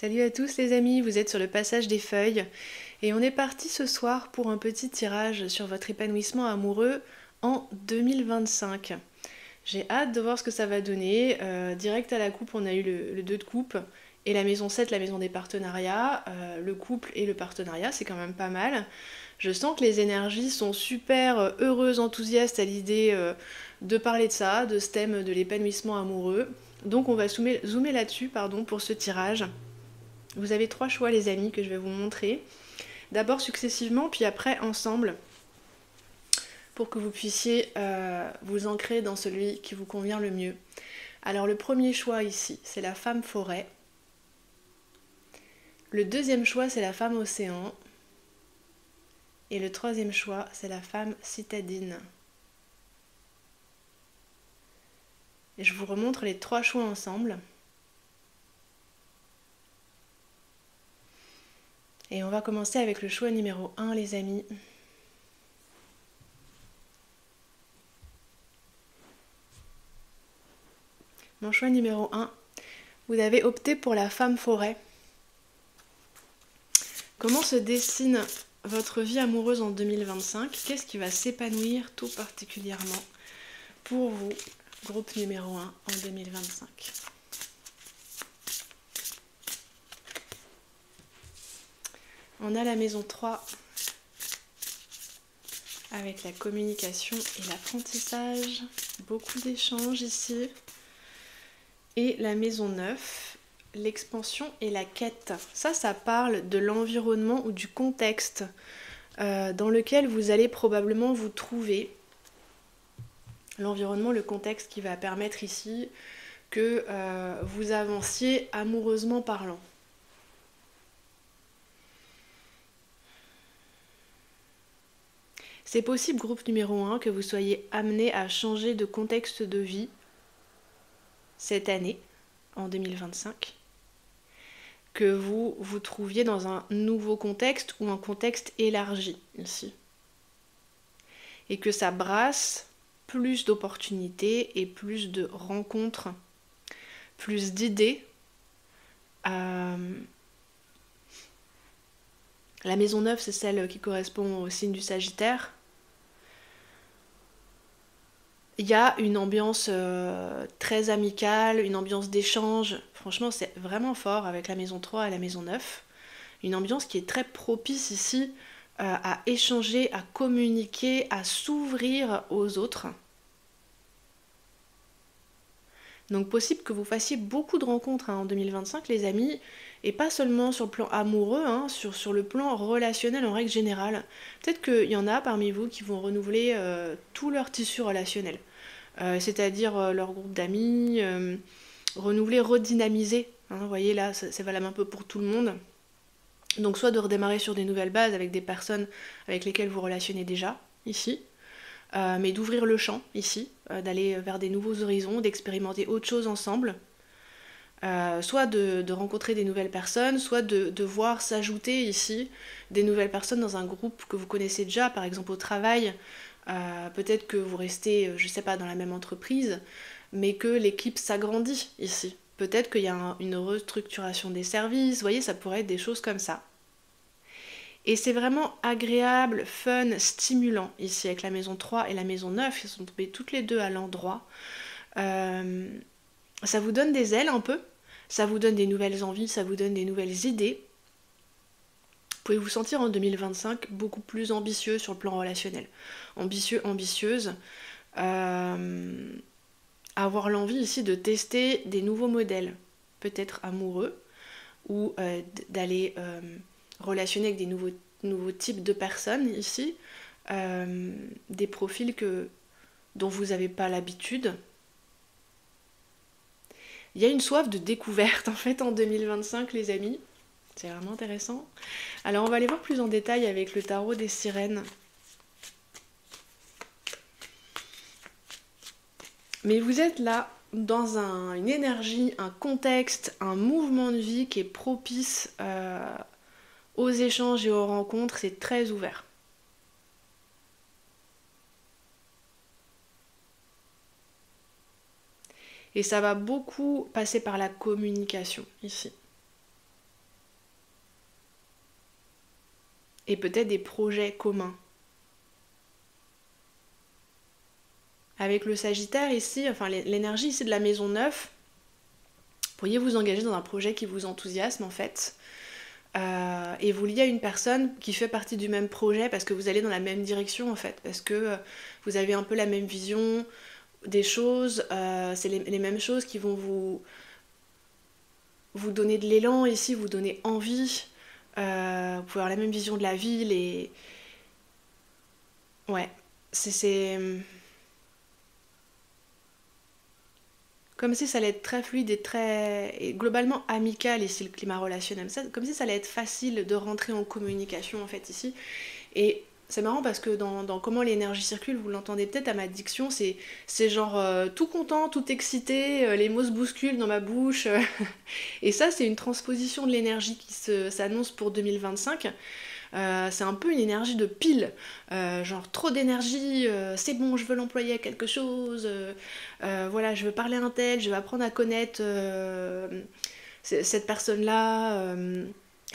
Salut à tous les amis, vous êtes sur le passage des feuilles et on est parti ce soir pour un petit tirage sur votre épanouissement amoureux en 2025. J'ai hâte de voir ce que ça va donner. Direct à la coupe, on a eu le 2 de coupe et la maison 7, la maison des partenariats. Le couple et le partenariat, c'est quand même pas mal. Je sens que les énergies sont super heureuses, enthousiastes à l'idée de parler de ça, de ce thème de l'épanouissement amoureux. Donc on va zoomer là-dessus pour ce tirage. Vous avez 3 choix les amis que je vais vous montrer. D'abord successivement, puis après ensemble, pour que vous puissiez vous ancrer dans celui qui vous convient le mieux. Alors le premier choix ici, c'est la femme forêt. Le deuxième choix, c'est la femme océan. Et le troisième choix, c'est la femme citadine. Et je vous remontre les 3 choix ensemble. Et on va commencer avec le choix numéro 1 les amis. Mon choix numéro 1, vous avez opté pour la femme forêt. Comment se dessine votre vie amoureuse en 2025? Qu'est-ce qui va s'épanouir tout particulièrement pour vous, groupe numéro 1 en 2025? On a la maison 3 avec la communication et l'apprentissage, beaucoup d'échanges ici. Et la maison 9, l'expansion et la quête. Ça parle de l'environnement ou du contexte dans lequel vous allez probablement vous trouver. L'environnement, le contexte qui va permettre ici que vous avanciez amoureusement parlant. C'est possible, groupe numéro 1, que vous soyez amené à changer de contexte de vie cette année, en 2025. Que vous vous trouviez dans un nouveau contexte ou un contexte élargi ici. Et que ça brasse plus d'opportunités et plus de rencontres, plus d'idées. La maison 9, c'est celle qui correspond au signe du Sagittaire. Il y a une ambiance très amicale, une ambiance d'échange. Franchement, c'est vraiment fort avec la maison 3 et la maison 9. Une ambiance qui est très propice ici à échanger, à communiquer, à s'ouvrir aux autres. Donc possible que vous fassiez beaucoup de rencontres en 2025 les amis, et pas seulement sur le plan amoureux, sur le plan relationnel en règle générale. Peut-être qu'il y en a parmi vous qui vont renouveler tout leur tissu relationnel, c'est-à-dire leur groupe d'amis, renouveler, redynamiser. Vous voyez là, c'est valable un peu pour tout le monde. Donc soit de redémarrer sur des nouvelles bases avec des personnes avec lesquelles vous relationnez déjà, ici, mais d'ouvrir le champ ici, d'aller vers des nouveaux horizons, d'expérimenter autre chose ensemble, soit de rencontrer des nouvelles personnes, soit de voir s'ajouter ici des nouvelles personnes dans un groupe que vous connaissez déjà, par exemple au travail. Peut-être que vous restez, je sais pas, dans la même entreprise, mais que l'équipe s'agrandit ici. Peut-être qu'il y a une restructuration des services, vous voyez, ça pourrait être des choses comme ça. Et c'est vraiment agréable, fun, stimulant ici avec la maison 3 et la maison 9, qui sont tombées toutes les deux à l'endroit. Ça vous donne des ailes un peu, ça vous donne des nouvelles envies, ça vous donne des nouvelles idées. Vous pouvez vous sentir en 2025 beaucoup plus ambitieux sur le plan relationnel. Ambitieux, ambitieuse. Avoir l'envie ici de tester des nouveaux modèles, peut-être amoureux, ou d'aller relationner avec des nouveaux types de personnes ici, des profils dont vous n'avez pas l'habitude. Il y a une soif de découverte en fait en 2025 les amis, c'est vraiment intéressant. Alors on va aller voir plus en détail avec le tarot des sirènes. Mais vous êtes là dans une énergie, un contexte, un mouvement de vie qui est propice aux échanges et aux rencontres, c'est très ouvert. Et ça va beaucoup passer par la communication ici. et peut-être des projets communs. Avec le Sagittaire ici, enfin l'énergie ici de la maison 9, vous pourriez vous engager dans un projet qui vous enthousiasme en fait. Et vous liez à une personne qui fait partie du même projet parce que vous allez dans la même direction en fait, parce que vous avez un peu la même vision des choses, c'est les mêmes choses qui vont vous donner de l'élan ici, vous donner envie, vous pouvez avoir la même vision de la ville et ouais, c'est comme si ça allait être très fluide et globalement amical ici le climat relationnel, comme si ça allait être facile de rentrer en communication en fait ici. Et c'est marrant parce que dans comment l'énergie circule, vous l'entendez peut-être à ma diction, c'est genre tout content, tout excité, les mots se bousculent dans ma bouche. Et ça, c'est une transposition de l'énergie qui s'annonce pour 2025. C'est un peu une énergie de pile, genre trop d'énergie, c'est bon, je veux l'employer à quelque chose, voilà, je veux parler à un tel, je veux apprendre à connaître cette personne-là.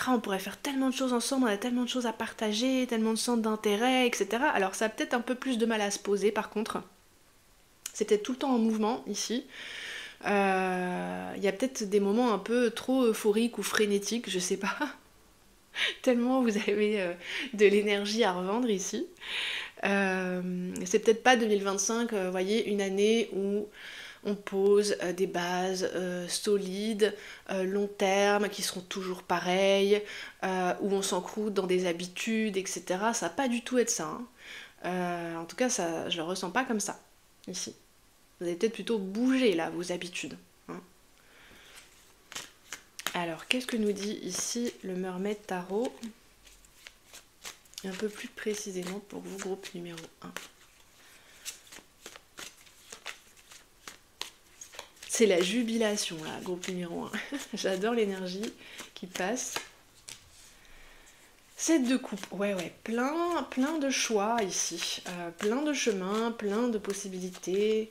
Ah, on pourrait faire tellement de choses ensemble, on a tellement de choses à partager, tellement de centres d'intérêt, etc. Alors ça a peut-être un peu plus de mal à se poser par contre. C'est peut-être tout le temps en mouvement ici. Il y a peut-être des moments un peu trop euphoriques ou frénétiques, je sais pas. Tellement vous avez de l'énergie à revendre ici. C'est peut-être pas 2025, vous voyez, une année où on pose des bases solides, long terme, qui seront toujours pareilles, où on s'encroute dans des habitudes, etc. Ça va pas du tout être ça. Hein. En tout cas, ça, je le ressens pas comme ça, ici. Vous allez peut-être plutôt bouger, là, vos habitudes. Hein. Alors, qu'est-ce que nous dit ici le Mermaid Tarot? Un peu plus précisément pour vous, groupe numéro 1. C'est la jubilation, là, groupe numéro 1. J'adore l'énergie qui passe. 7 de coupe, ouais, plein de choix ici. Plein de chemins, plein de possibilités.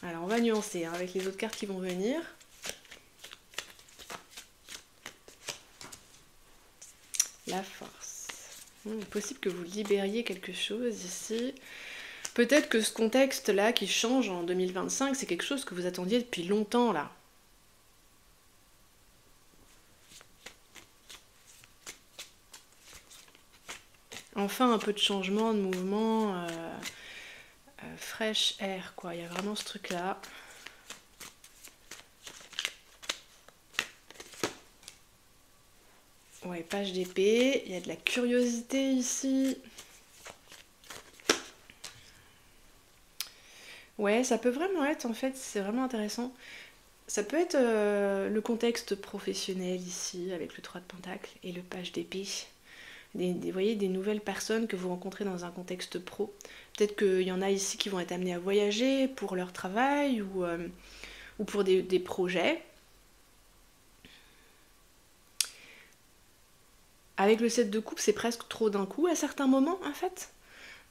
Alors, on va nuancer hein, avec les autres cartes qui vont venir. La force. Possible que vous libériez quelque chose ici. Peut-être que ce contexte-là qui change en 2025, c'est quelque chose que vous attendiez depuis longtemps, là. Enfin, un peu de changement, de mouvement, fresh air, quoi. Il y a vraiment ce truc-là. Ouais, page d'épée. Il y a de la curiosité ici. Ouais, ça peut vraiment être, en fait, c'est vraiment intéressant. Ça peut être le contexte professionnel ici, avec le 3 de Pentacle et le page d'épée. Vous voyez, des nouvelles personnes que vous rencontrez dans un contexte pro. Peut-être qu'il y en a ici qui vont être amenés à voyager pour leur travail ou pour des projets. Avec le 7 de coupe, c'est presque trop d'un coup à certains moments, en fait.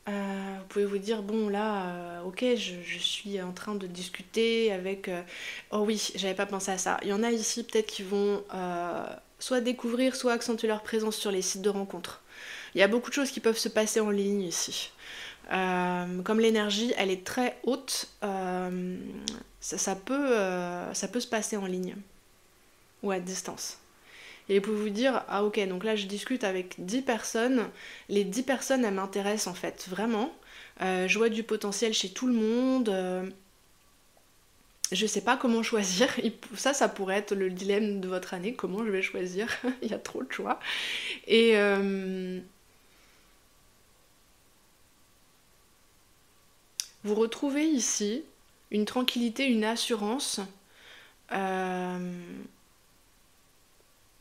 Vous pouvez vous dire, bon là, ok, je suis en train de discuter avec... oh oui, j'avais pas pensé à ça. Il y en a ici peut-être qui vont soit découvrir, soit accentuer leur présence sur les sites de rencontres. Il y a beaucoup de choses qui peuvent se passer en ligne ici. Comme l'énergie, elle est très haute, ça peut se passer en ligne ou à distance. Et vous pouvez vous dire, ah ok, donc là je discute avec 10 personnes, les 10 personnes elles m'intéressent en fait, vraiment. Je vois du potentiel chez tout le monde, je sais pas comment choisir, ça pourrait être le dilemme de votre année, comment je vais choisir, il y a trop de choix. Et vous retrouvez ici une tranquillité, une assurance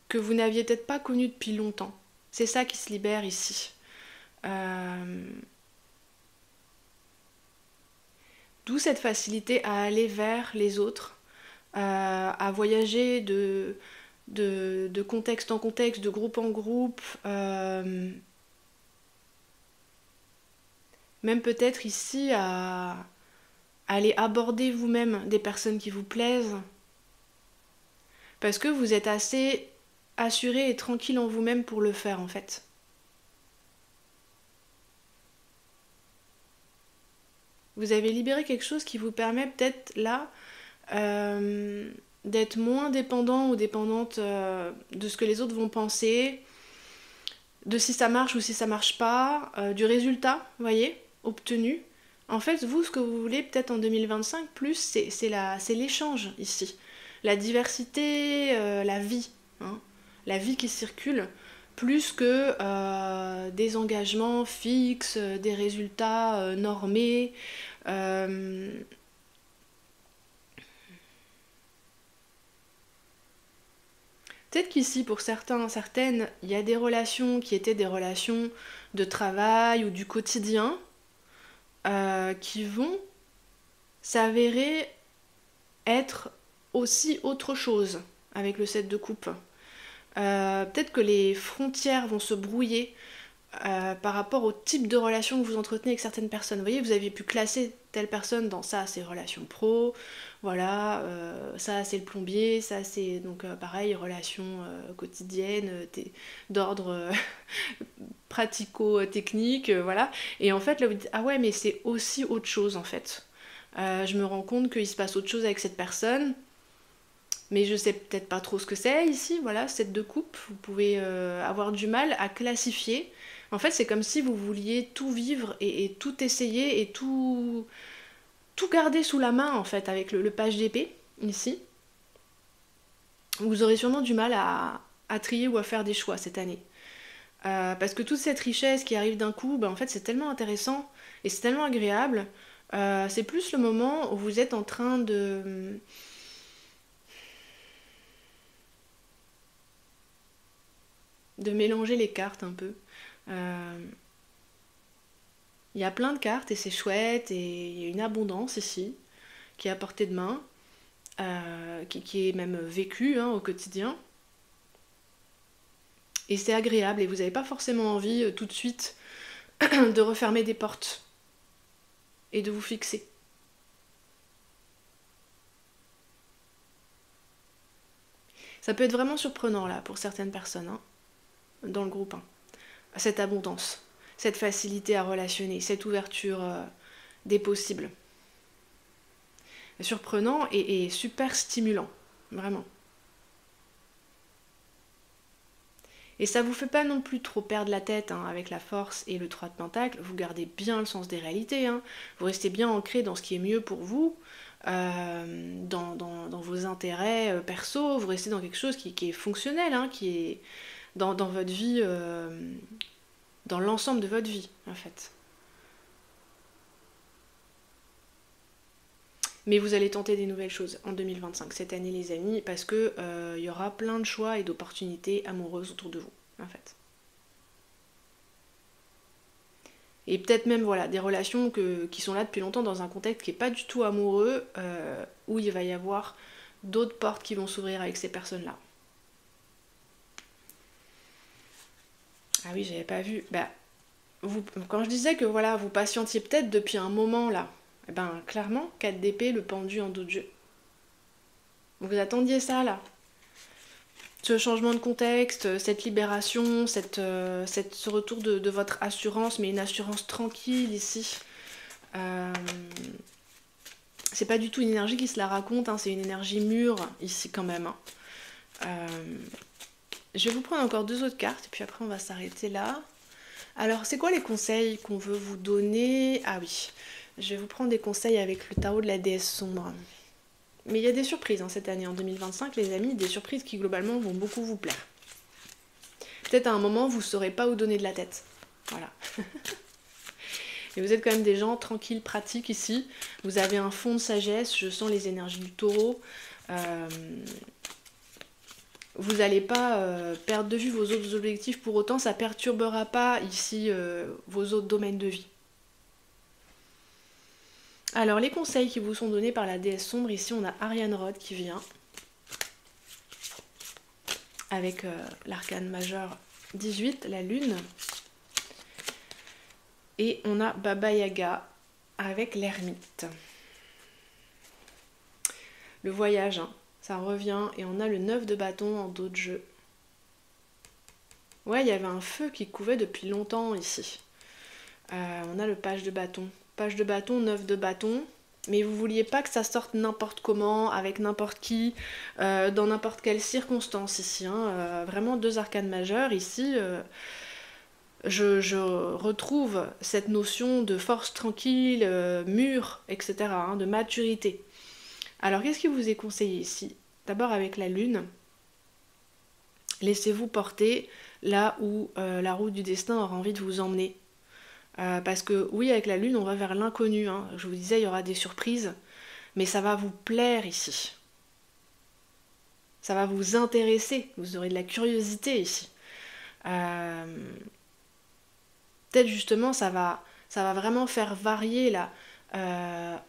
que vous n'aviez peut-être pas connue depuis longtemps. C'est ça qui se libère ici. D'où cette facilité à aller vers les autres, à voyager de contexte en contexte, de groupe en groupe, même peut-être ici à aller aborder vous-même des personnes qui vous plaisent, parce que vous êtes assez assuré et tranquille en vous-même pour le faire en fait. Vous avez libéré quelque chose qui vous permet peut-être là d'être moins dépendant ou dépendante de ce que les autres vont penser, de si ça marche ou si ça marche pas, du résultat, vous voyez, obtenu. En fait, vous, ce que vous voulez peut-être en 2025, plus, c'est l'échange ici. La diversité, la vie. Hein, la vie qui circule, plus que des engagements fixes, des résultats normés. Euh, Peut-être qu'ici, pour certains, certaines, il y a des relations qui étaient des relations de travail ou du quotidien qui vont s'avérer être aussi autre chose avec le set de coupe. Peut-être que les frontières vont se brouiller par rapport au type de relation que vous entretenez avec certaines personnes. Vous voyez, vous aviez pu classer telle personne dans ça, c'est relations pro, voilà, ça c'est le plombier, ça c'est donc pareil, relations quotidiennes, d'ordre pratico-technique, voilà. Et en fait, là vous dites, ah ouais, mais c'est aussi autre chose en fait. Je me rends compte qu'il se passe autre chose avec cette personne, mais je sais peut-être pas trop ce que c'est ici, voilà, cette de coupe, vous pouvez avoir du mal à classifier. En fait, c'est comme si vous vouliez tout vivre et tout essayer et tout garder sous la main, en fait, avec le page d'épée, ici. Vous aurez sûrement du mal à trier ou à faire des choix cette année. Parce que toute cette richesse qui arrive d'un coup, ben, en fait, c'est tellement intéressant et c'est tellement agréable. C'est plus le moment où vous êtes en train de mélanger les cartes un peu. Euh, Il y a plein de cartes et c'est chouette et il y a une abondance ici qui est à portée de main, qui est même vécue hein, au quotidien. Et c'est agréable et vous n'avez pas forcément envie tout de suite de refermer des portes et de vous fixer. Ça peut être vraiment surprenant là pour certaines personnes hein, dans le groupe. Hein. Cette abondance, cette facilité à relationner, cette ouverture des possibles. Surprenant et super stimulant, vraiment. Et ça vous fait pas non plus trop perdre la tête hein, avec la force et le 3 de pentacle, vous gardez bien le sens des réalités, hein. Vous restez bien ancré dans ce qui est mieux pour vous, dans vos intérêts perso, vous restez dans quelque chose qui est fonctionnel, hein, qui est dans votre vie, dans l'ensemble de votre vie en fait. Mais vous allez tenter des nouvelles choses en 2025 cette année les amis, parce que y aura plein de choix et d'opportunités amoureuses autour de vous en fait. Et peut-être même voilà des relations qui sont là depuis longtemps dans un contexte qui n'est pas du tout amoureux, où il va y avoir d'autres portes qui vont s'ouvrir avec ces personnes-là. Ah oui, j'avais pas vu. Bah, quand je disais que voilà, vous patientiez peut-être depuis un moment là, eh ben clairement, 4 d'épée, le pendu en dos de jeu. Vous attendiez ça là. Ce changement de contexte, cette libération, ce retour de votre assurance, mais une assurance tranquille ici. Euh, c'est pas du tout une énergie qui se la raconte, hein, c'est une énergie mûre ici quand même. Hein. Je vais vous prendre encore 2 autres cartes et puis après on va s'arrêter là. Alors c'est quoi les conseils qu'on veut vous donner? Ah oui, je vais vous prendre des conseils avec le tarot de la déesse sombre. Mais il y a des surprises hein, cette année, en 2025 les amis, des surprises qui globalement vont beaucoup vous plaire. Peut-être à un moment vous ne saurez pas où donner de la tête. Voilà. Et vous êtes quand même des gens tranquilles, pratiques ici. Vous avez un fond de sagesse, je sens les énergies du taureau. Vous n'allez pas perdre de vue vos autres objectifs, pour autant ça ne perturbera pas ici vos autres domaines de vie. Alors les conseils qui vous sont donnés par la déesse sombre, ici on a Ariane Rod qui vient avec l'arcane majeur 18, la lune. Et on a Baba Yaga avec l'ermite. Le voyage, hein, ça revient. Et on a le 9 de bâton en dos de jeu. Ouais, il y avait un feu qui couvait depuis longtemps ici. On a le page de bâton. Page de bâton, 9 de bâton. Mais vous vouliez pas que ça sorte n'importe comment, avec n'importe qui, dans n'importe quelle circonstance ici. Hein. Vraiment deux arcanes majeures. Ici, je retrouve cette notion de force tranquille, mûre, etc., hein, de maturité. Alors qu'est-ce qui vous est conseillé ici? D'abord avec la lune, laissez-vous porter là où la roue du destin aura envie de vous emmener. Parce que oui, avec la lune, on va vers l'inconnu. Hein. Je vous disais, il y aura des surprises, mais ça va vous plaire ici. Ça va vous intéresser, vous aurez de la curiosité ici. Euh, Peut-être justement, ça va vraiment faire varier là,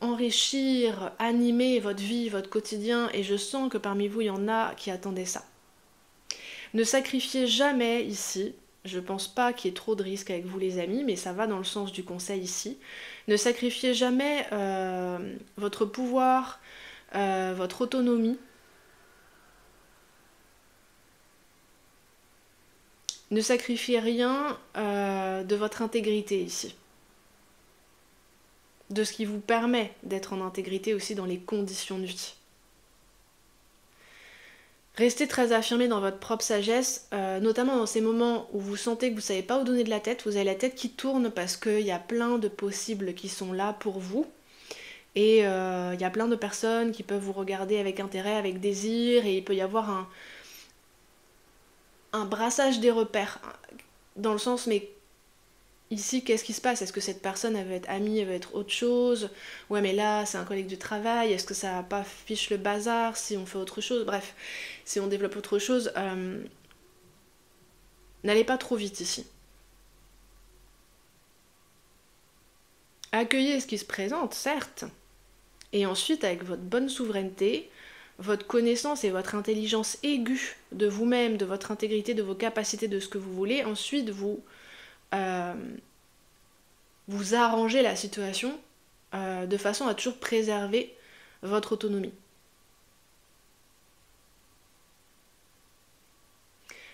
enrichir, animer votre vie, votre quotidien, et je sens que parmi vous, il y en a qui attendaient ça. Ne sacrifiez jamais ici, je pense pas qu'il y ait trop de risques avec vous les amis, mais ça va dans le sens du conseil ici. Ne sacrifiez jamais votre pouvoir, votre autonomie. Ne sacrifiez rien de votre intégrité ici. De ce qui vous permet d'être en intégrité aussi dans les conditions de vie. Restez très affirmé dans votre propre sagesse, notamment dans ces moments où vous sentez que vous ne savez pas où donner de la tête, vous avez la tête qui tourne parce qu'il y a plein de possibles qui sont là pour vous. Et il y a plein de personnes qui peuvent vous regarder avec intérêt, avec désir, et il peut y avoir un brassage des repères. Dans le sens, mais ici, qu'est-ce qui se passe? Est-ce que cette personne, elle veut être amie, elle veut être autre chose? Ouais, mais là, c'est un collègue de travail. Est-ce que ça va pas fiche le bazar si on fait autre chose? Bref, si on développe autre chose, n'allez pas trop vite ici. Accueillez ce qui se présente, certes. Et ensuite, avec votre bonne souveraineté, votre connaissance et votre intelligence aiguë de vous-même, de votre intégrité, de vos capacités, de ce que vous voulez, ensuite vous arrangez la situation de façon à toujours préserver votre autonomie.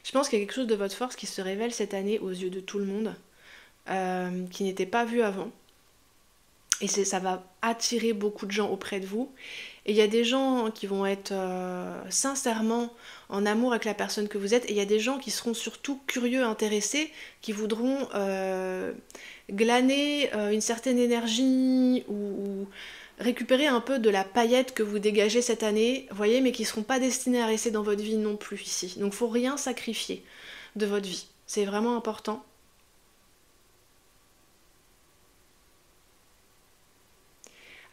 Je pense qu'il y a quelque chose de votre force qui se révèle cette année aux yeux de tout le monde, qui n'était pas vu avant. Et ça va attirer beaucoup de gens auprès de vous. Et il y a des gens qui vont être sincèrement en amour avec la personne que vous êtes. Et il y a des gens qui seront surtout curieux, intéressés, qui voudront glaner une certaine énergie ou récupérer un peu de la paillette que vous dégagez cette année, voyez, mais qui ne seront pas destinés à rester dans votre vie non plus ici. Donc il ne faut rien sacrifier de votre vie. C'est vraiment important.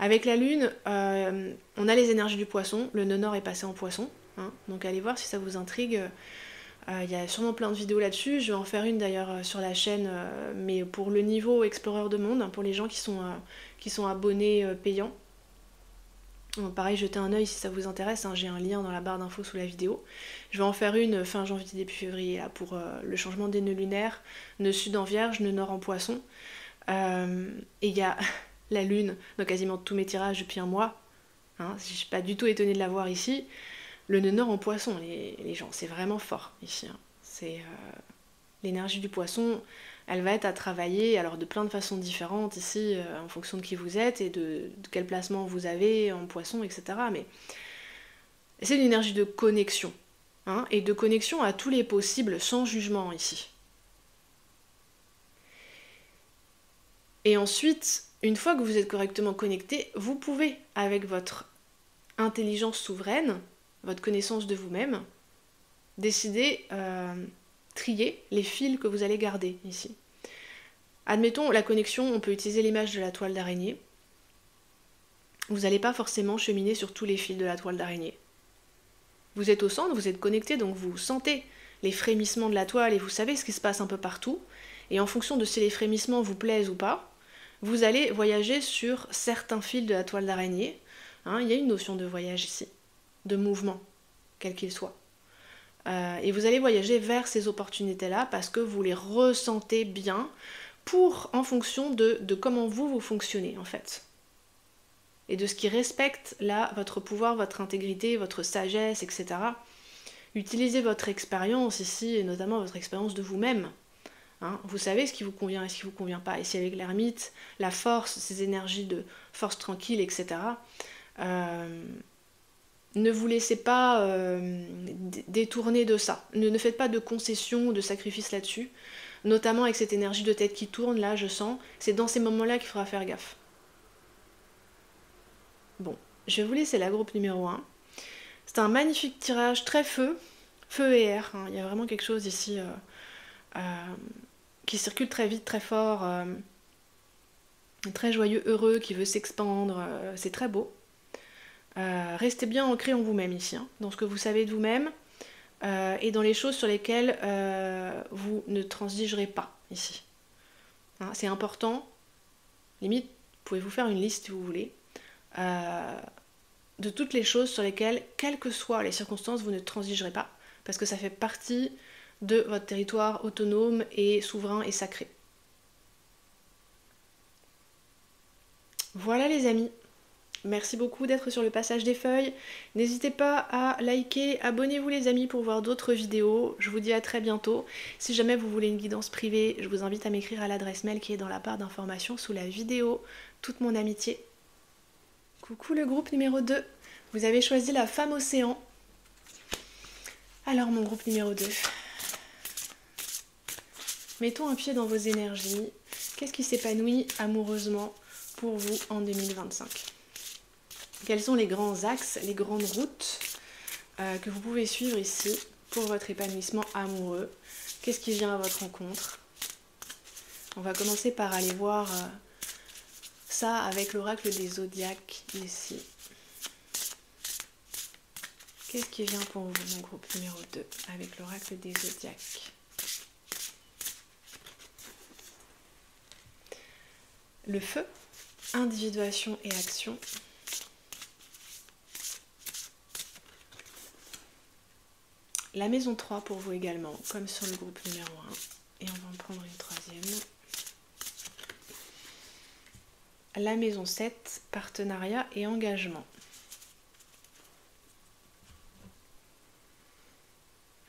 Avec la lune, on a les énergies du poisson, le nœud nord est passé en poisson, hein, donc allez voir si ça vous intrigue, il y a sûrement plein de vidéos là-dessus, je vais en faire une d'ailleurs sur la chaîne, mais pour le niveau Explorer de Monde, hein, pour les gens qui sont abonnés payants. Donc pareil, jetez un œil si ça vous intéresse, hein, j'ai un lien dans la barre d'infos sous la vidéo. Je vais en faire une fin janvier, début février, là, pour le changement des nœuds lunaires, nœud sud en vierge, nœud nord en poisson. Et il y a... la lune dans quasiment tous mes tirages depuis un mois. Hein, je ne suis pas du tout étonnée de la voir ici. Le nœud nord en poisson, les gens, c'est vraiment fort ici. Hein. C'est l'énergie du poisson, elle va être à travailler alors de plein de façons différentes ici, en fonction de qui vous êtes et de quel placement vous avez en poisson, etc. Mais c'est une énergie de connexion. Hein, et de connexion à tous les possibles sans jugement ici. Et ensuite, une fois que vous êtes correctement connecté, vous pouvez, avec votre intelligence souveraine, votre connaissance de vous-même, décider, trier les fils que vous allez garder ici. Admettons, la connexion, on peut utiliser l'image de la toile d'araignée. Vous n'allez pas forcément cheminer sur tous les fils de la toile d'araignée. Vous êtes au centre, vous êtes connecté, donc vous sentez les frémissements de la toile et vous savez ce qui se passe un peu partout. Et en fonction de si les frémissements vous plaisent ou pas, vous allez voyager sur certains fils de la toile d'araignée. Hein, il y a une notion de voyage ici, de mouvement, quel qu'il soit. Et vous allez voyager vers ces opportunités-là parce que vous les ressentez bien en fonction de comment vous fonctionnez en fait. Et de ce qui respecte là votre pouvoir, votre intégrité, votre sagesse, etc. Utilisez votre expérience ici, et notamment votre expérience de vous-même. Hein. Vous savez ce qui vous convient et ce qui vous convient pas. Ici avec l'ermite, la force, ces énergies de force tranquille, etc. Ne vous laissez pas détourner de ça. Ne faites pas de concessions, de sacrifices là-dessus. Notamment avec cette énergie de tête qui tourne, là, je sens. C'est dans ces moments-là qu'il faudra faire gaffe. Bon, je vais vous laisser la groupe numéro 1. C'est un magnifique tirage, très feu et air. Hein. Il y a vraiment quelque chose ici qui circule très vite, très fort, très joyeux, heureux, qui veut s'expandre. C'est très beau. Restez bien ancré en vous-même ici, hein, dans ce que vous savez de vous-même et dans les choses sur lesquelles vous ne transigerez pas ici. Hein, c'est important. Limite, pouvez-vous faire une liste si vous voulez de toutes les choses sur lesquelles, quelles que soient les circonstances, vous ne transigerez pas, parce que ça fait partie de votre territoire autonome et souverain et sacré. Voilà les amis. Merci beaucoup d'être sur le passage des feuilles. N'hésitez pas à liker, abonnez-vous les amis pour voir d'autres vidéos. Je vous dis à très bientôt. Si jamais vous voulez une guidance privée, je vous invite à m'écrire à l'adresse mail qui est dans la barre d'informations sous la vidéo. Toute mon amitié. Coucou le groupe numéro 2. Vous avez choisi la femme océan. Alors mon groupe numéro 2. Mettons un pied dans vos énergies. Qu'est-ce qui s'épanouit amoureusement pour vous en 2025 ? Quels sont les grands axes, les grandes routes que vous pouvez suivre ici pour votre épanouissement amoureux? Qu'est-ce qui vient à votre rencontre? On va commencer par aller voir ça avec l'oracle des zodiaques ici. Qu'est-ce qui vient pour vous, mon groupe numéro 2, avec l'oracle des zodiaques? Le feu, individuation et action. La maison 3 pour vous également, comme sur le groupe numéro 1. Et on va en prendre une troisième. La maison 7, partenariat et engagement.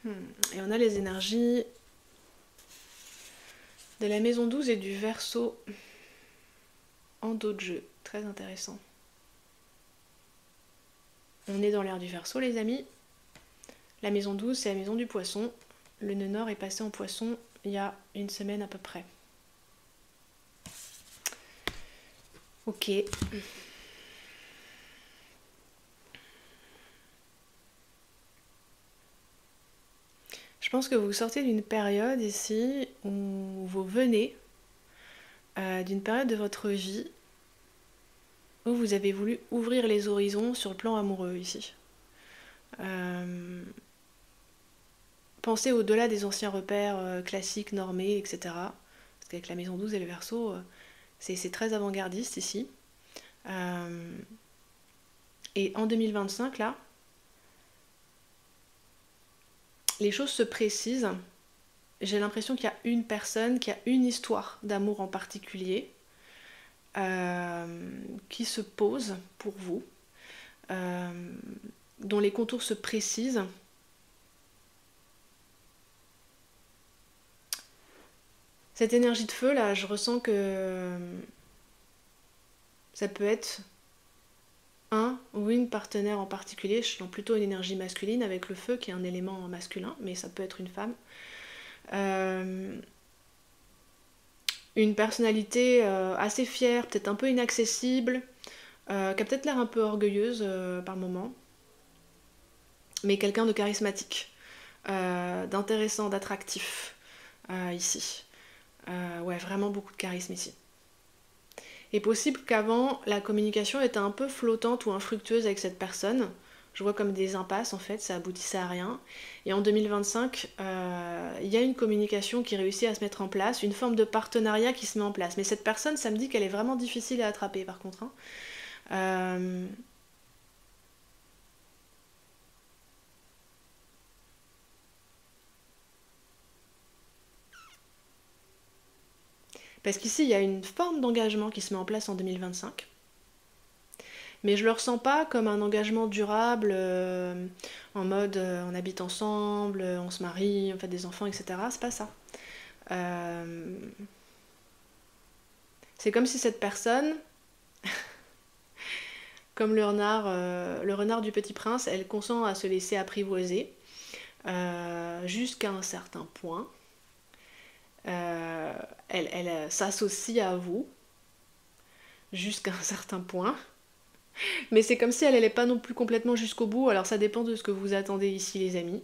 Et on a les énergies de la maison 12 et du Verseau en dos de jeu. Très intéressant. On est dans l'ère du Verseau les amis. La maison 12, c'est la maison du poisson. Le nœud nord est passé en poisson il y a une semaine à peu près. Ok. Je pense que vous sortez d'une période ici où vous venez d'une période de votre vie où vous avez voulu ouvrir les horizons sur le plan amoureux ici. Pensez au-delà des anciens repères classiques, normés, etc. Parce qu'avec la maison 12 et le Verseau, c'est très avant-gardiste ici. Et en 2025, là, les choses se précisent. J'ai l'impression qu'il y a une personne qui a une histoire d'amour en particulier qui se pose pour vous, dont les contours se précisent. Cette énergie de feu là, je ressens que ça peut être un ou une partenaire en particulier. Je sens plutôt une énergie masculine avec le feu qui est un élément masculin, mais ça peut être une femme. Une personnalité assez fière, peut-être un peu inaccessible, qui a peut-être l'air un peu orgueilleuse par moment, mais quelqu'un de charismatique, d'intéressant, d'attractif ici. Ouais, vraiment beaucoup de charisme ici. Il est possible qu'avant, la communication était un peu flottante ou infructueuse avec cette personne. Je vois comme des impasses en fait, ça aboutissait à rien. Et en 2025, il y a une communication qui réussit à se mettre en place, une forme de partenariat qui se met en place. Mais cette personne, ça me dit qu'elle est vraiment difficile à attraper par contre. Hein. Parce qu'ici, il y a une forme d'engagement qui se met en place en 2025. Mais je le ressens pas comme un engagement durable, en mode on habite ensemble, on se marie, on fait des enfants, etc. C'est pas ça. Euh, c'est comme si cette personne, comme le renard du Petit Prince, elle consent à se laisser apprivoiser jusqu'à un certain point. Euh, elle s'associe à vous jusqu'à un certain point. Mais c'est comme si elle n'allait pas non plus complètement jusqu'au bout. Alors ça dépend de ce que vous attendez ici, les amis.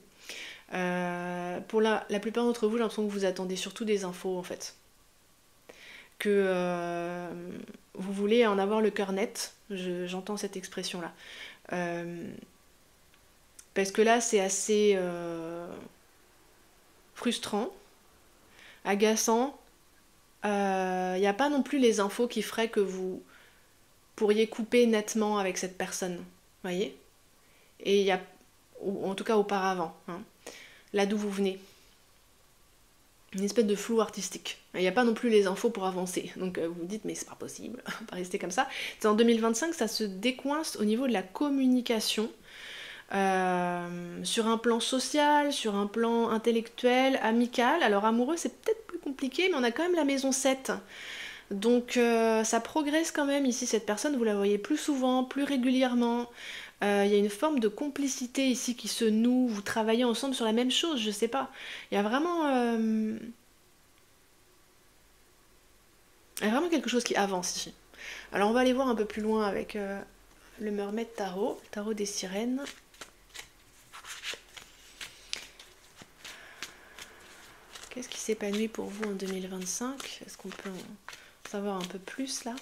Pour la plupart d'entre vous, j'ai l'impression que vous attendez surtout des infos en fait. Que vous voulez en avoir le cœur net. J'entends cette expression-là. Euh, parce que là, c'est assez frustrant, agaçant. Il n'y a pas non plus les infos qui feraient que vous pourriez couper nettement avec cette personne. Vous voyez? Et il y a, ou en tout cas auparavant, hein, là d'où vous venez. Une espèce de flou artistique. Il n'y a pas non plus les infos pour avancer. Donc vous vous dites, mais c'est pas possible, on va pas rester comme ça. C'est en 2025, ça se décoince au niveau de la communication. Sur un plan social, sur un plan intellectuel, amical. Alors amoureux, c'est peut-être plus compliqué, mais on a quand même la maison 7. Donc ça progresse quand même ici, cette personne, vous la voyez plus souvent, plus régulièrement. Il y a une forme de complicité ici qui se noue, vous travaillez ensemble sur la même chose, je sais pas. Il y a vraiment, il y a vraiment quelque chose qui avance ici. Alors on va aller voir un peu plus loin avec le Mermaid Tarot, le tarot des sirènes. Qu'est-ce qui s'épanouit pour vous en 2025? Est-ce qu'on peut en savoir un peu plus là?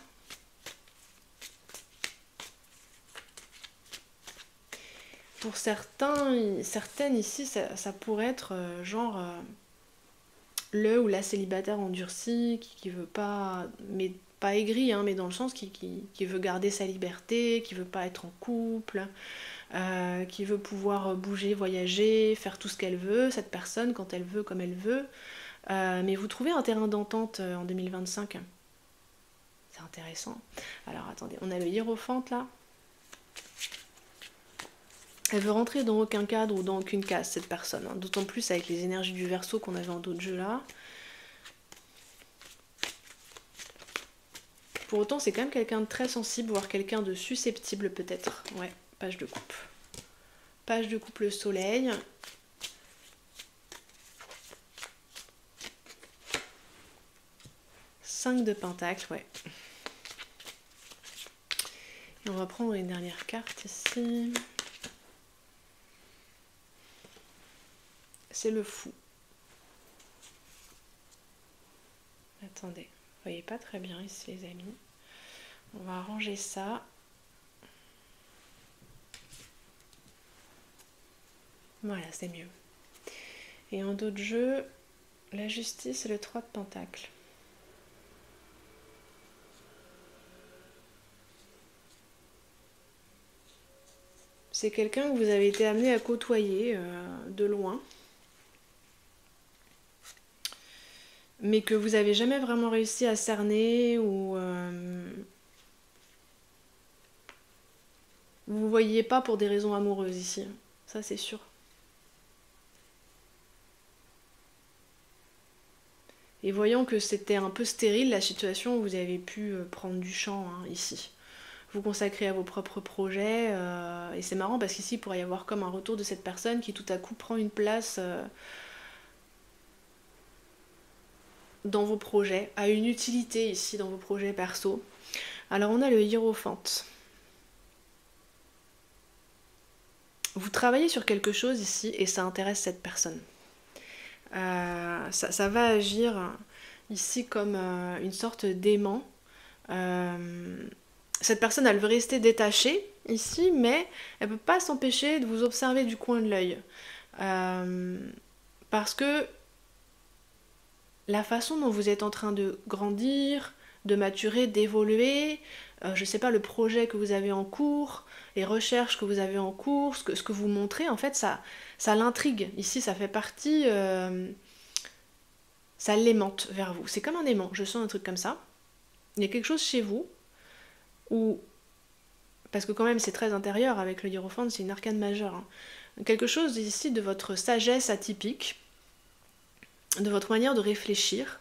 Pour certains, certaines ici, ça pourrait être genre le ou la célibataire endurcie qui veut pas, mais pas aigri, hein, mais dans le sens qui veut garder sa liberté, qui veut pas être en couple, qui veut pouvoir bouger, voyager, faire tout ce qu'elle veut, cette personne quand elle veut, comme elle veut. Mais vous trouvez un terrain d'entente en 2025. C'est intéressant. Alors attendez, on a le hiérophante là. Elle veut rentrer dans aucun cadre ou dans aucune case, cette personne. Hein. D'autant plus avec les énergies du Verseau qu'on avait en d'autres jeux là. Pour autant, c'est quand même quelqu'un de très sensible, voire quelqu'un de susceptible peut-être. Ouais, page de coupe. Page de coupe, le soleil. Cinq de pentacles, ouais. Et on va prendre une dernière carte ici. C'est le fou. Attendez, vous voyez pas très bien ici les amis. On va arranger ça. Voilà, c'est mieux. Et en d'autres jeux, la justice et le 3 de pentacles. C'est quelqu'un que vous avez été amené à côtoyer de loin. Mais que vous avez jamais vraiment réussi à cerner ou vous voyez pas pour des raisons amoureuses ici, ça c'est sûr. Et voyant que c'était un peu stérile la situation, vous avez pu prendre du champ hein, ici. Vous consacrer à vos propres projets et c'est marrant parce qu'ici il pourrait y avoir comme un retour de cette personne qui tout à coup prend une place dans vos projets, a une utilité ici dans vos projets perso. Alors on a le hiérophante. Vous travaillez sur quelque chose ici et ça intéresse cette personne. Ça va agir ici comme une sorte d'aimant. Cette personne, elle veut rester détachée ici, mais elle ne peut pas s'empêcher de vous observer du coin de l'œil. Parce que la façon dont vous êtes en train de grandir, de maturer, d'évoluer, je sais pas, le projet que vous avez en cours, les recherches que vous avez en cours, ce que vous montrez, en fait, ça l'intrigue. Ici, ça fait partie... ça l'aimante vers vous. C'est comme un aimant, je sens un truc comme ça. Il y a quelque chose chez vous où parce que quand même c'est très intérieur avec le hiérophante, c'est une arcane majeure, hein. Quelque chose ici de votre sagesse atypique, de votre manière de réfléchir,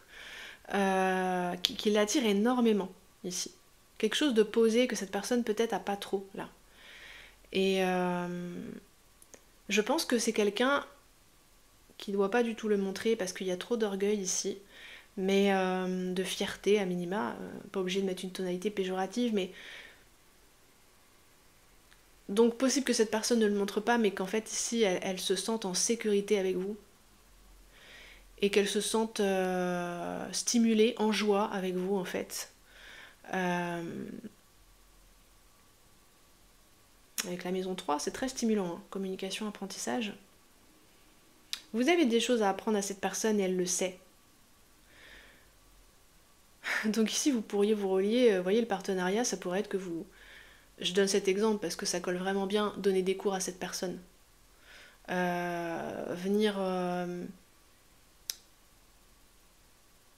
qui l'attire énormément ici. Quelque chose de posé que cette personne peut-être a pas trop là. Et je pense que c'est quelqu'un qui ne doit pas du tout le montrer parce qu'il y a trop d'orgueil ici, mais de fierté à minima, pas obligé de mettre une tonalité péjorative, mais donc possible que cette personne ne le montre pas, mais qu'en fait ici elle se sente en sécurité avec vous et qu'elle se sente stimulée, en joie avec vous en fait. Euh, avec la maison 3, c'est très stimulant, hein. Communication, apprentissage. Vous avez des choses à apprendre à cette personne et elle le sait. Donc ici, vous pourriez vous relier, voyez, le partenariat, ça pourrait être que vous... Je donne cet exemple parce que ça colle vraiment bien, donner des cours à cette personne. Venir...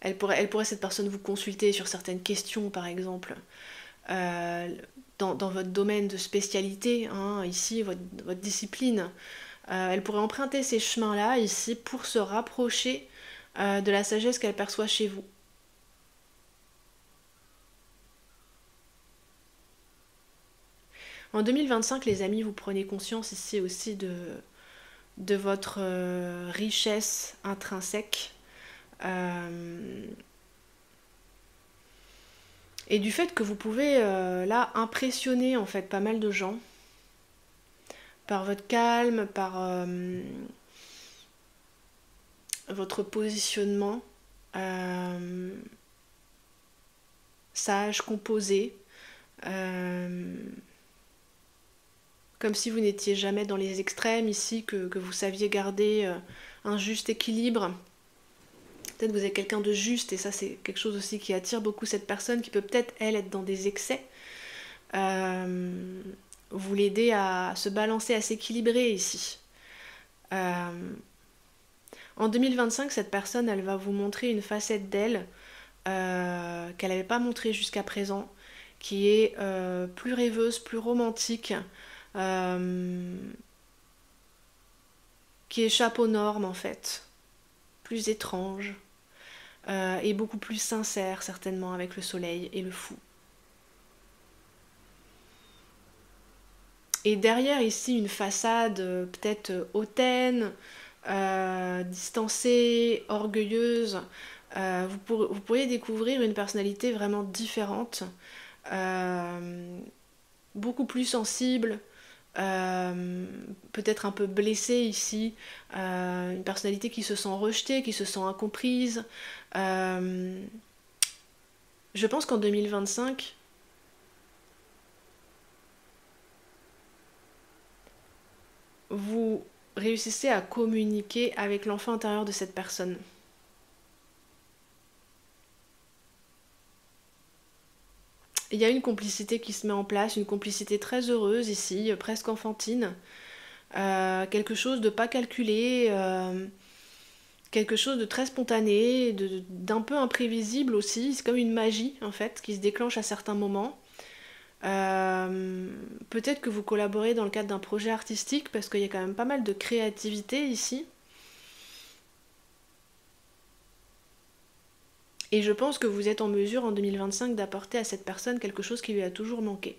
elle pourrait, cette personne, vous consulter sur certaines questions, par exemple. Euh, dans votre domaine de spécialité, hein, ici, votre discipline. Elle pourrait emprunter ces chemins-là, ici, pour se rapprocher de la sagesse qu'elle perçoit chez vous. En 2025, les amis, vous prenez conscience ici aussi de votre richesse intrinsèque et du fait que vous pouvez là impressionner en fait pas mal de gens par votre calme, par votre positionnement sage, composé. Comme si vous n'étiez jamais dans les extrêmes ici, que vous saviez garder un juste équilibre. Peut-être que vous êtes quelqu'un de juste, et ça c'est quelque chose aussi qui attire beaucoup cette personne, qui peut peut-être, elle, être dans des excès. Vous l'aidez à se balancer, à s'équilibrer ici. En 2025, cette personne, elle va vous montrer une facette d'elle qu'elle n'avait pas montrée jusqu'à présent, qui est plus rêveuse, plus romantique, qui échappe aux normes en fait, plus étrange, et beaucoup plus sincère certainement avec le soleil et le fou. Et derrière ici une façade peut-être hautaine, distancée, orgueilleuse, vous pourriez découvrir une personnalité vraiment différente, beaucoup plus sensible, peut-être un peu blessée ici, une personnalité qui se sent rejetée, qui se sent incomprise. Je pense qu'en 2025, vous réussissez à communiquer avec l'enfant intérieur de cette personne. Il y a une complicité qui se met en place, une complicité très heureuse ici, presque enfantine. Quelque chose de pas calculé, quelque chose de très spontané, d'un peu imprévisible aussi. C'est comme une magie en fait qui se déclenche à certains moments. Peut-être que vous collaborez dans le cadre d'un projet artistique parce qu'il y a quand même pas mal de créativité ici. Et je pense que vous êtes en mesure en 2025 d'apporter à cette personne quelque chose qui lui a toujours manqué.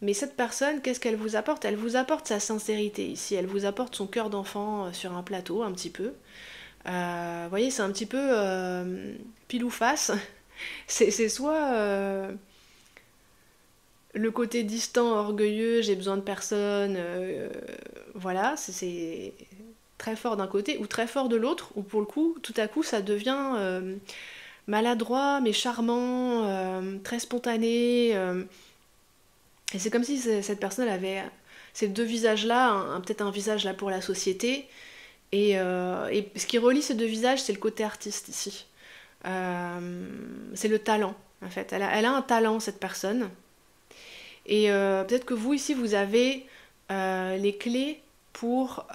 Mais cette personne, qu'est-ce qu'elle vous apporte? Elle vous apporte sa sincérité ici, elle vous apporte son cœur d'enfant sur un plateau un petit peu. Vous voyez, c'est un petit peu pile ou face. C'est soit le côté distant, orgueilleux, j'ai besoin de personne, voilà, c'est très fort d'un côté, ou très fort de l'autre, ou pour le coup, tout à coup, ça devient maladroit, mais charmant, très spontané. Et c'est comme si cette personne avait ces deux visages-là, peut-être un visage là pour la société, et ce qui relie ces deux visages, c'est le côté artiste ici. C'est le talent, en fait. Elle a un talent, cette personne. Et peut-être que vous, ici, vous avez les clés pour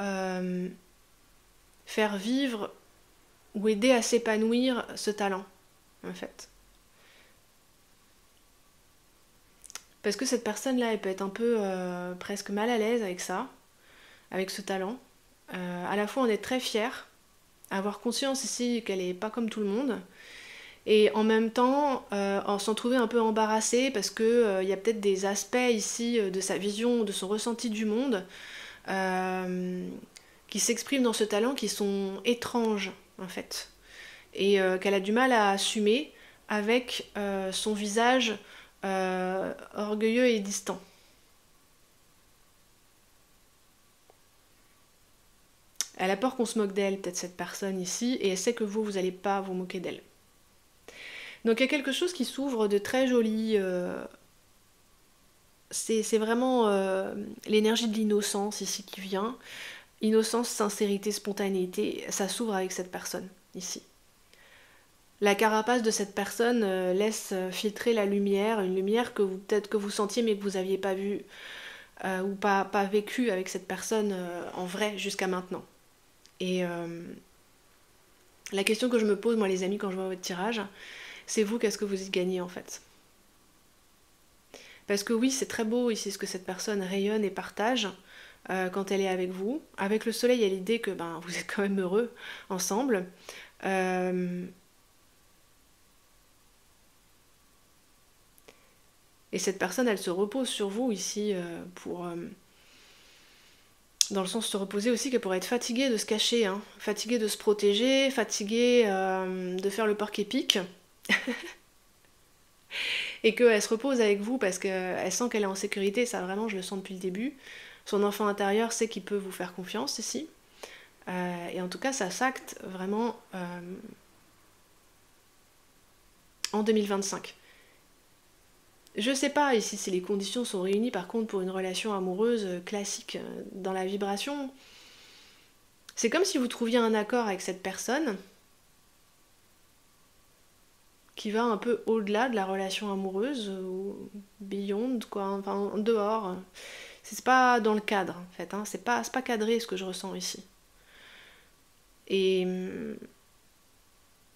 faire vivre ou aider à s'épanouir ce talent, en fait. Parce que cette personne-là, elle peut être un peu presque mal à l'aise avec ça, avec ce talent. À la fois, on est très fiers, avoir conscience ici qu'elle est pas comme tout le monde, et en même temps, en s'en trouver un peu embarrassé parce que y a peut-être des aspects ici de sa vision, de son ressenti du monde, euh, qui s'expriment dans ce talent qui sont étranges en fait, et qu'elle a du mal à assumer avec son visage orgueilleux et distant. Elle a peur qu'on se moque d'elle, peut-être cette personne ici, et elle sait que vous n'allez pas vous moquer d'elle. Donc il y a quelque chose qui s'ouvre de très joli. C'est vraiment l'énergie de l'innocence ici qui vient. Innocence, sincérité, spontanéité, ça s'ouvre avec cette personne ici. La carapace de cette personne laisse filtrer la lumière, une lumière que peut-être que vous sentiez mais que vous n'aviez pas vue ou pas vécue avec cette personne en vrai jusqu'à maintenant. Et la question que je me pose, moi les amis, quand je vois votre tirage, c'est vous, qu'est-ce que vous y gagnez en fait? Parce que oui, c'est très beau ici ce que cette personne rayonne et partage quand elle est avec vous. Avec le soleil, il y a l'idée que ben, vous êtes quand même heureux ensemble. Euh, et cette personne, elle se repose sur vous ici pour... dans le sens de se reposer aussi qu'elle pourrait être fatiguée de se cacher, hein, fatiguée de se protéger, fatiguée de faire le porc épic. Et qu'elle se repose avec vous parce qu'elle sent qu'elle est en sécurité, ça vraiment je le sens depuis le début. Son enfant intérieur sait qu'il peut vous faire confiance ici. Et en tout cas, ça s'acte vraiment en 2025. Je sais pas ici si les conditions sont réunies par contre pour une relation amoureuse classique dans la vibration. C'est comme si vous trouviez un accord avec cette personne qui va un peu au-delà de la relation amoureuse, ou beyond, quoi, enfin en dehors. C'est pas dans le cadre en fait, hein. C'est pas cadré ce que je ressens ici. Et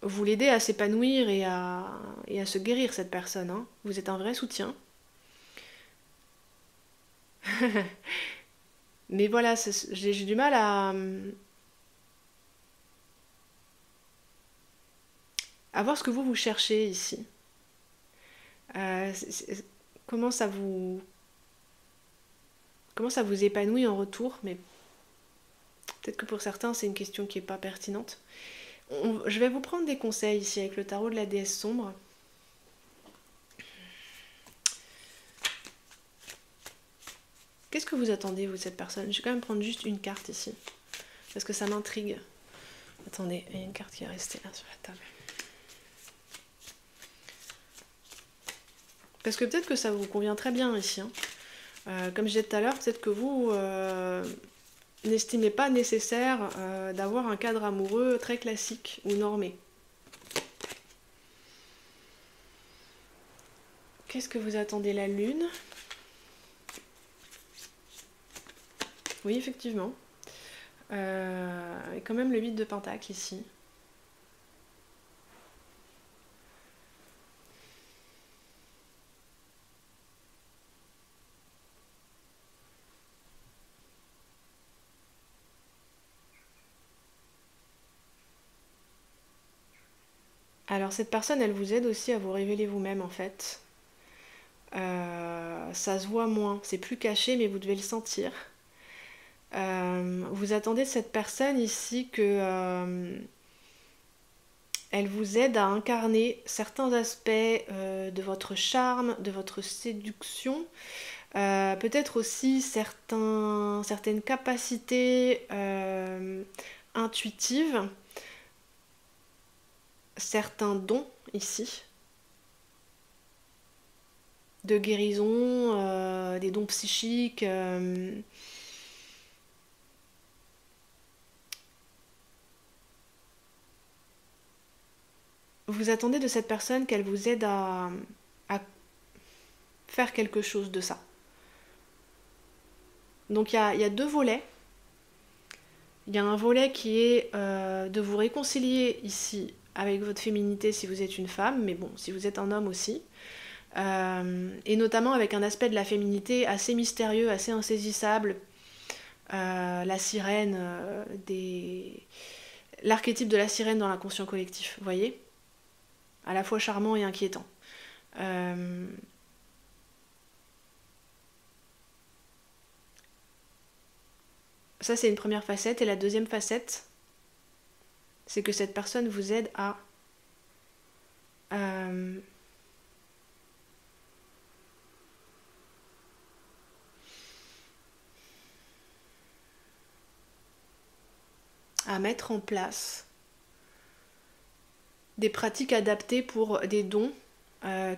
vous l'aidez à s'épanouir et à se guérir cette personne, hein. Vous êtes un vrai soutien. Mais voilà, j'ai du mal à voir ce que vous cherchez ici. Euh, c'est- c'est- comment ça vous comment ça vous épanouit en retour, mais peut-être que pour certains c'est une question qui n'est pas pertinente. Je vais vous prendre des conseils ici avec le tarot de la déesse sombre. Qu'est-ce que vous attendez, vous, de cette personne? Je vais quand même prendre juste une carte ici, parce que ça m'intrigue. Attendez, il y a une carte qui est restée là sur la table. Parce que peut-être que ça vous convient très bien ici, hein. Comme je disais tout à l'heure, peut-être que vous n'estimez pas nécessaire d'avoir un cadre amoureux très classique ou normé. Qu'est-ce que vous attendez? La lune? Oui, effectivement. Et quand même le 8 de Pentacle ici. Alors cette personne, elle vous aide aussi à vous révéler vous-même en fait. Ça se voit moins, c'est plus caché, mais vous devez le sentir. Vous attendez de cette personne ici que elle vous aide à incarner certains aspects de votre charme, de votre séduction, peut-être aussi certaines capacités intuitives, certains dons ici, de guérison, des dons psychiques. Vous attendez de cette personne qu'elle vous aide à faire quelque chose de ça. Donc il y a deux volets. Il y a un volet qui est de vous réconcilier ici avec votre féminité si vous êtes une femme, mais bon, si vous êtes un homme aussi. et notamment avec un aspect de la féminité assez mystérieux, assez insaisissable. La sirène, l'archétype de la sirène dans l'inconscient collectif, vous voyez, à la fois charmant et inquiétant. Ça, c'est une première facette. Et la deuxième facette, c'est que cette personne vous aide à mettre en place des pratiques adaptées pour des dons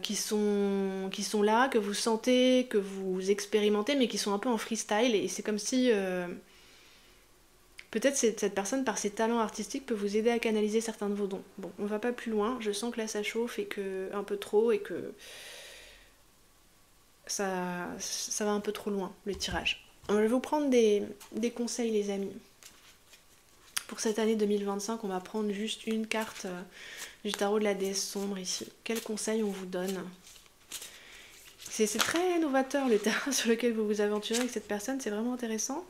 qui sont là, que vous sentez, que vous expérimentez, mais qui sont un peu en freestyle. Et c'est comme si peut-être cette personne, par ses talents artistiques, peut vous aider à canaliser certains de vos dons. Bon, on va pas plus loin. Je sens que là, ça chauffe et que un peu trop, et que ça va un peu trop loin, le tirage. Je vais vous prendre des conseils, les amis. Pour cette année 2025, on va prendre juste une carte du tarot de la déesse sombre ici. Quels conseils on vous donne? C'est très novateur le terrain sur lequel vous vous aventurez avec cette personne, c'est vraiment intéressant.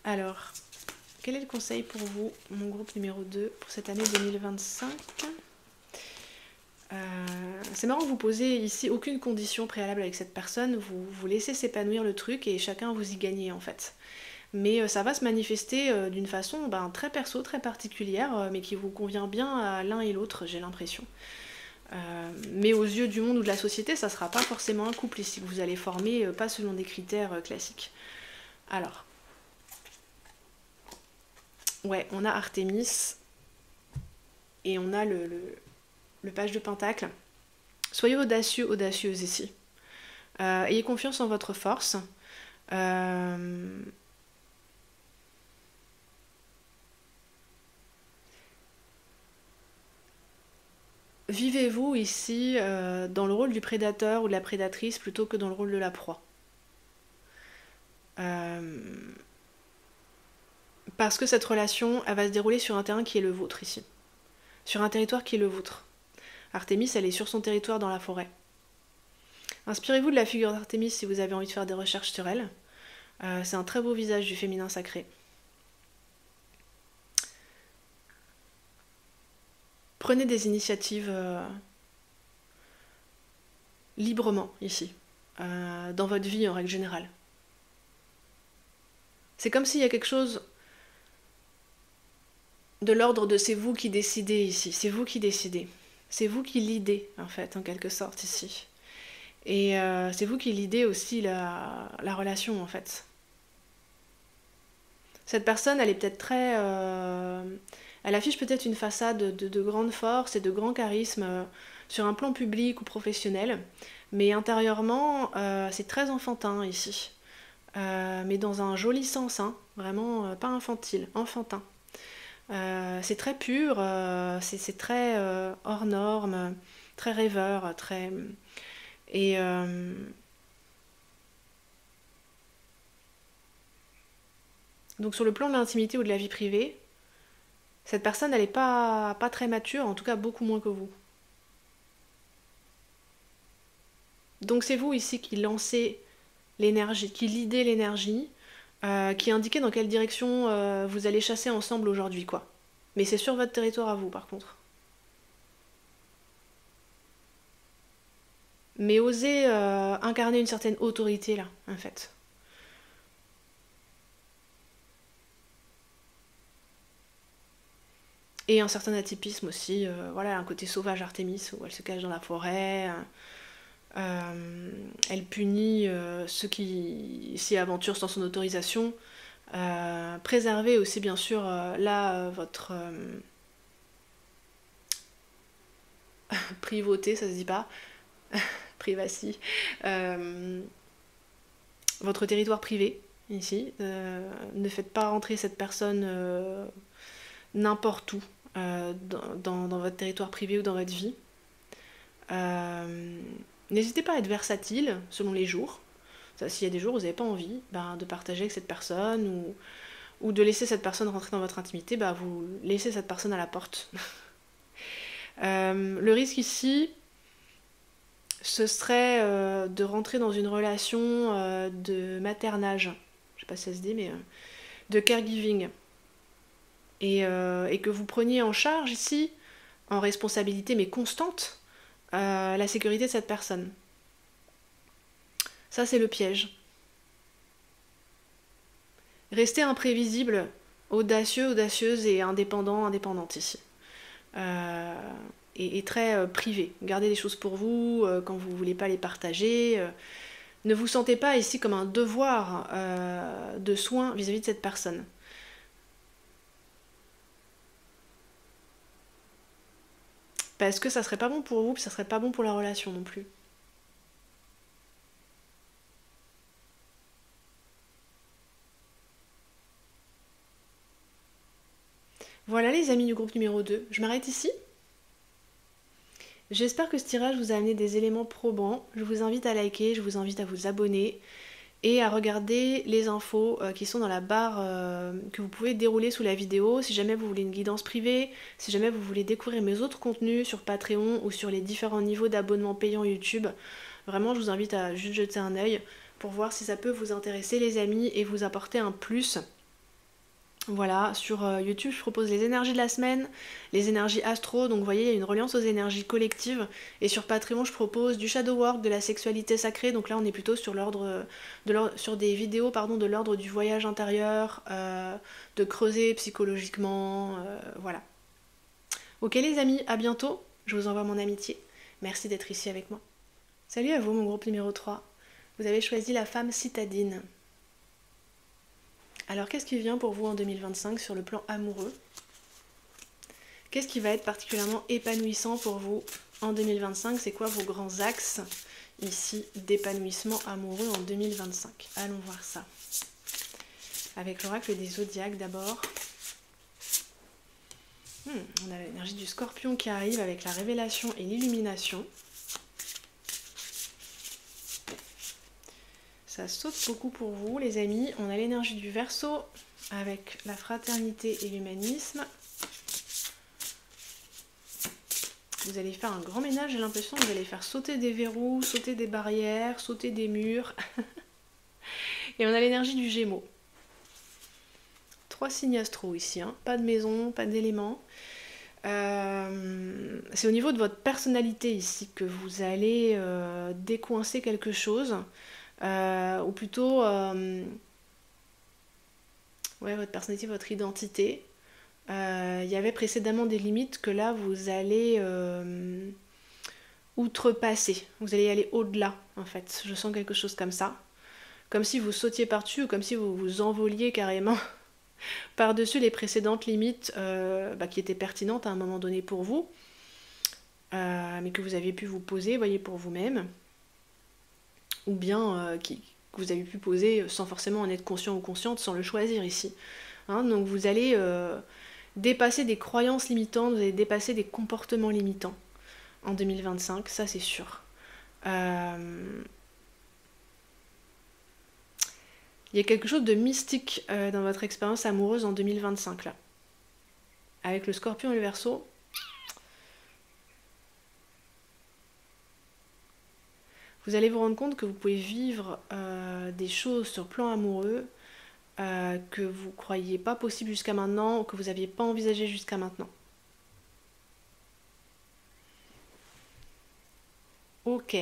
Alors, quel est le conseil pour vous, mon groupe numéro 2, pour cette année 2025? C'est marrant que vous posez ici aucune condition préalable avec cette personne, vous laissez s'épanouir le truc et chacun vous y gagnez en fait. Mais ça va se manifester d'une façon très perso, très particulière, mais qui vous convient bien à l'un et l'autre, j'ai l'impression. Mais aux yeux du monde ou de la société, ça sera pas forcément un couple ici que vous allez former, pas selon des critères classiques. Alors, ouais, on a Artémis et on a le page de Pentacle. Soyez audacieux, audacieuse ici. Ayez confiance en votre force. Vivez-vous ici dans le rôle du prédateur ou de la prédatrice plutôt que dans le rôle de la proie. Parce que cette relation, elle va se dérouler sur un terrain qui est le vôtre ici. Sur un territoire qui est le vôtre. Artémis, elle est sur son territoire dans la forêt. Inspirez-vous de la figure d'Artémis si vous avez envie de faire des recherches sur elle. C'est un très beau visage du féminin sacré. Prenez des initiatives librement ici, dans votre vie en règle générale. C'est comme s'il y a quelque chose de l'ordre de c'est vous qui décidez ici, c'est vous qui décidez. C'est vous qui lidez en fait, en quelque sorte ici. Et c'est vous qui lidez aussi la relation en fait. Cette personne, elle est peut-être très... elle affiche peut-être une façade de grande force et de grand charisme sur un plan public ou professionnel, mais intérieurement, c'est très enfantin ici. Mais dans un joli sens, hein, vraiment pas infantile, enfantin. C'est très pur, c'est très hors norme, très rêveur, très... Et... donc sur le plan de l'intimité ou de la vie privée, cette personne, elle n'est pas très mature, en tout cas beaucoup moins que vous. Donc c'est vous ici qui lancez l'énergie, qui lidez l'énergie, qui indiquez dans quelle direction vous allez chasser ensemble aujourd'hui, quoi. Mais c'est sur votre territoire à vous, par contre. Mais osez incarner une certaine autorité, là, en fait. Et un certain atypisme aussi, voilà, un côté sauvage Artémis, où elle se cache dans la forêt, elle punit ceux qui s'y aventurent sans son autorisation. Préservez aussi bien sûr là votre privauté, ça se dit pas, privacy, votre territoire privé ici. Ne faites pas rentrer cette personne n'importe où dans votre territoire privé ou dans votre vie. N'hésitez pas à être versatile selon les jours. S'il y a des jours où vous n'avez pas envie de partager avec cette personne ou de laisser cette personne rentrer dans votre intimité, vous laissez cette personne à la porte. Le risque ici, ce serait de rentrer dans une relation de maternage. Je sais pas si ça se dit, mais de caregiving. Et que vous preniez en charge ici, en responsabilité mais constante, la sécurité de cette personne. Ça, c'est le piège. Restez imprévisible, audacieux, audacieuse et indépendant, indépendante ici. Euh, et très privé. Gardez les choses pour vous quand vous ne voulez pas les partager. Ne vous sentez pas ici comme un devoir de soin vis-à-vis de cette personne. Parce que ça serait pas bon pour vous, puis ça serait pas bon pour la relation non plus. Voilà les amis du groupe numéro 2. Je m'arrête ici. J'espère que ce tirage vous a amené des éléments probants. Je vous invite à liker, je vous invite à vous abonner et à regarder les infos qui sont dans la barre que vous pouvez dérouler sous la vidéo. Si jamais vous voulez une guidance privée, si jamais vous voulez découvrir mes autres contenus sur Patreon ou sur les différents niveaux d'abonnement payant YouTube, vraiment je vous invite à juste jeter un œil pour voir si ça peut vous intéresser les amis et vous apporter un plus. Voilà, sur YouTube, je propose les énergies de la semaine, les énergies astro, donc vous voyez, il y a une reliance aux énergies collectives. Et sur Patreon, je propose du shadow work, de la sexualité sacrée, donc là on est plutôt sur sur des vidéos de l'ordre du voyage intérieur, de creuser psychologiquement, voilà. Ok les amis, à bientôt, je vous envoie mon amitié. Merci d'être ici avec moi. Salut à vous mon groupe numéro 3. Vous avez choisi la femme citadine. Alors qu'est-ce qui vient pour vous en 2025 sur le plan amoureux? Qu'est-ce qui va être particulièrement épanouissant pour vous en 2025? C'est quoi vos grands axes ici d'épanouissement amoureux en 2025? Allons voir ça. Avec l'oracle des zodiaques d'abord. On a l'énergie du scorpion qui arrive avec la révélation et l'illumination. Ça saute beaucoup pour vous les amis. On a l'énergie du Verseau avec la fraternité et l'humanisme. Vous allez faire un grand ménage, j'ai l'impression que vous allez faire sauter des verrous, sauter des barrières, sauter des murs. Et on a l'énergie du Gémeaux. 3 signes astro ici, hein. Pas de maison, pas d'éléments. C'est au niveau de votre personnalité ici que vous allez décoincer quelque chose. Ou plutôt votre personnalité, votre identité. Il y avait précédemment des limites que là vous allez outrepasser, vous allez aller au-delà en fait, je sens quelque chose comme ça, comme si vous sautiez par-dessus ou comme si vous vous envoliez carrément par-dessus les précédentes limites qui étaient pertinentes à un moment donné pour vous, mais que vous aviez pu vous poser, voyez, pour vous-même, ou bien que vous avez pu poser sans forcément en être conscient ou consciente, sans le choisir ici. Hein, donc vous allez dépasser des croyances limitantes, vous allez dépasser des comportements limitants en 2025, ça c'est sûr. Il y a quelque chose de mystique dans votre expérience amoureuse en 2025 là. Avec le Scorpion et le Verseau. Vous allez vous rendre compte que vous pouvez vivre des choses sur le plan amoureux que vous ne croyiez pas possible jusqu'à maintenant ou que vous n'aviez pas envisagé jusqu'à maintenant. Ok.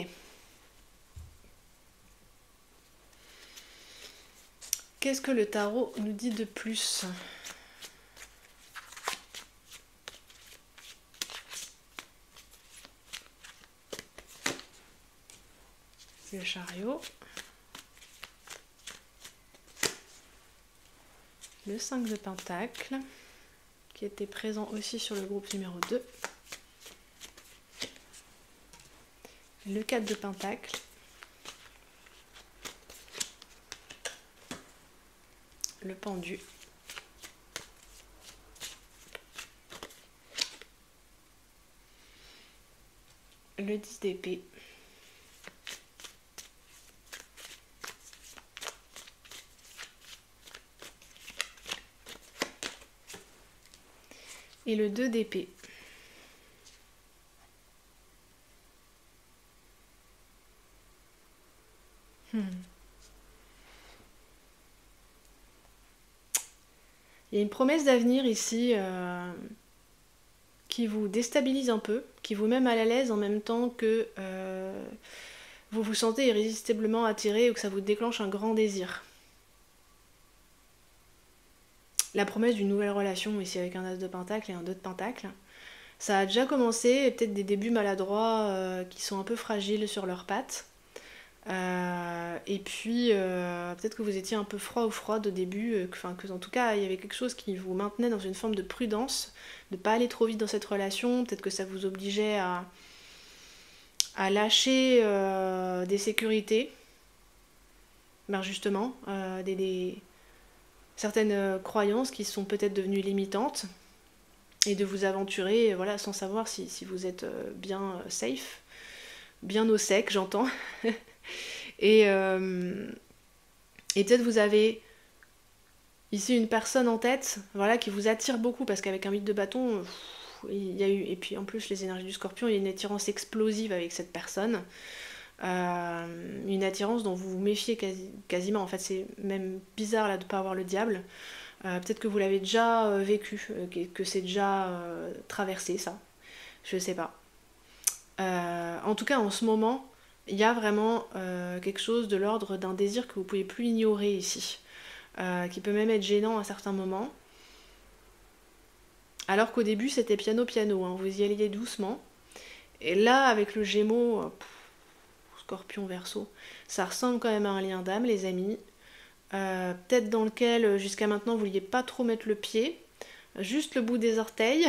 Qu'est-ce que le tarot nous dit de plus ? Le chariot. Le 5 de Pentacle, qui était présent aussi sur le groupe numéro 2. Le 4 de Pentacle. Le pendu. Le 10 d'épée. Et le 2 d'épée. Hmm. Il y a une promesse d'avenir ici qui vous déstabilise un peu, qui vous met mal à l'aise en même temps que vous vous sentez irrésistiblement attiré ou que ça vous déclenche un grand désir. La promesse d'une nouvelle relation ici avec un as de pentacle et un 2 de pentacle. Ça a déjà commencé, peut-être des débuts maladroits qui sont un peu fragiles sur leurs pattes. Et puis peut-être que vous étiez un peu froid ou froide au début, que en tout cas il y avait quelque chose qui vous maintenait dans une forme de prudence, de pas aller trop vite dans cette relation, peut-être que ça vous obligeait à lâcher des sécurités, ben justement, certaines croyances qui sont peut-être devenues limitantes, et de vous aventurer voilà, sans savoir si vous êtes bien safe, bien au sec j'entends. Et, euh, et peut-être vous avez ici une personne en tête voilà, qui vous attire beaucoup, parce qu'avec un 8 de bâton, il y a eu, et puis en plus les énergies du scorpion, il y a une attirance explosive avec cette personne. Une attirance dont vous vous méfiez quasiment. En fait, c'est même bizarre là de ne pas avoir le diable. Peut-être que vous l'avez déjà vécu, que c'est déjà traversé ça. Je sais pas. En tout cas, en ce moment, il y a vraiment quelque chose de l'ordre d'un désir que vous pouvez plus ignorer ici, qui peut même être gênant à certains moments. Alors qu'au début, c'était piano-piano, hein, vous y alliez doucement. Et là, avec le Gémeaux, Scorpion, Verseau, ça ressemble quand même à un lien d'âme, les amis. Peut-être dans lequel, jusqu'à maintenant, vous ne vouliez pas trop mettre le pied, juste le bout des orteils,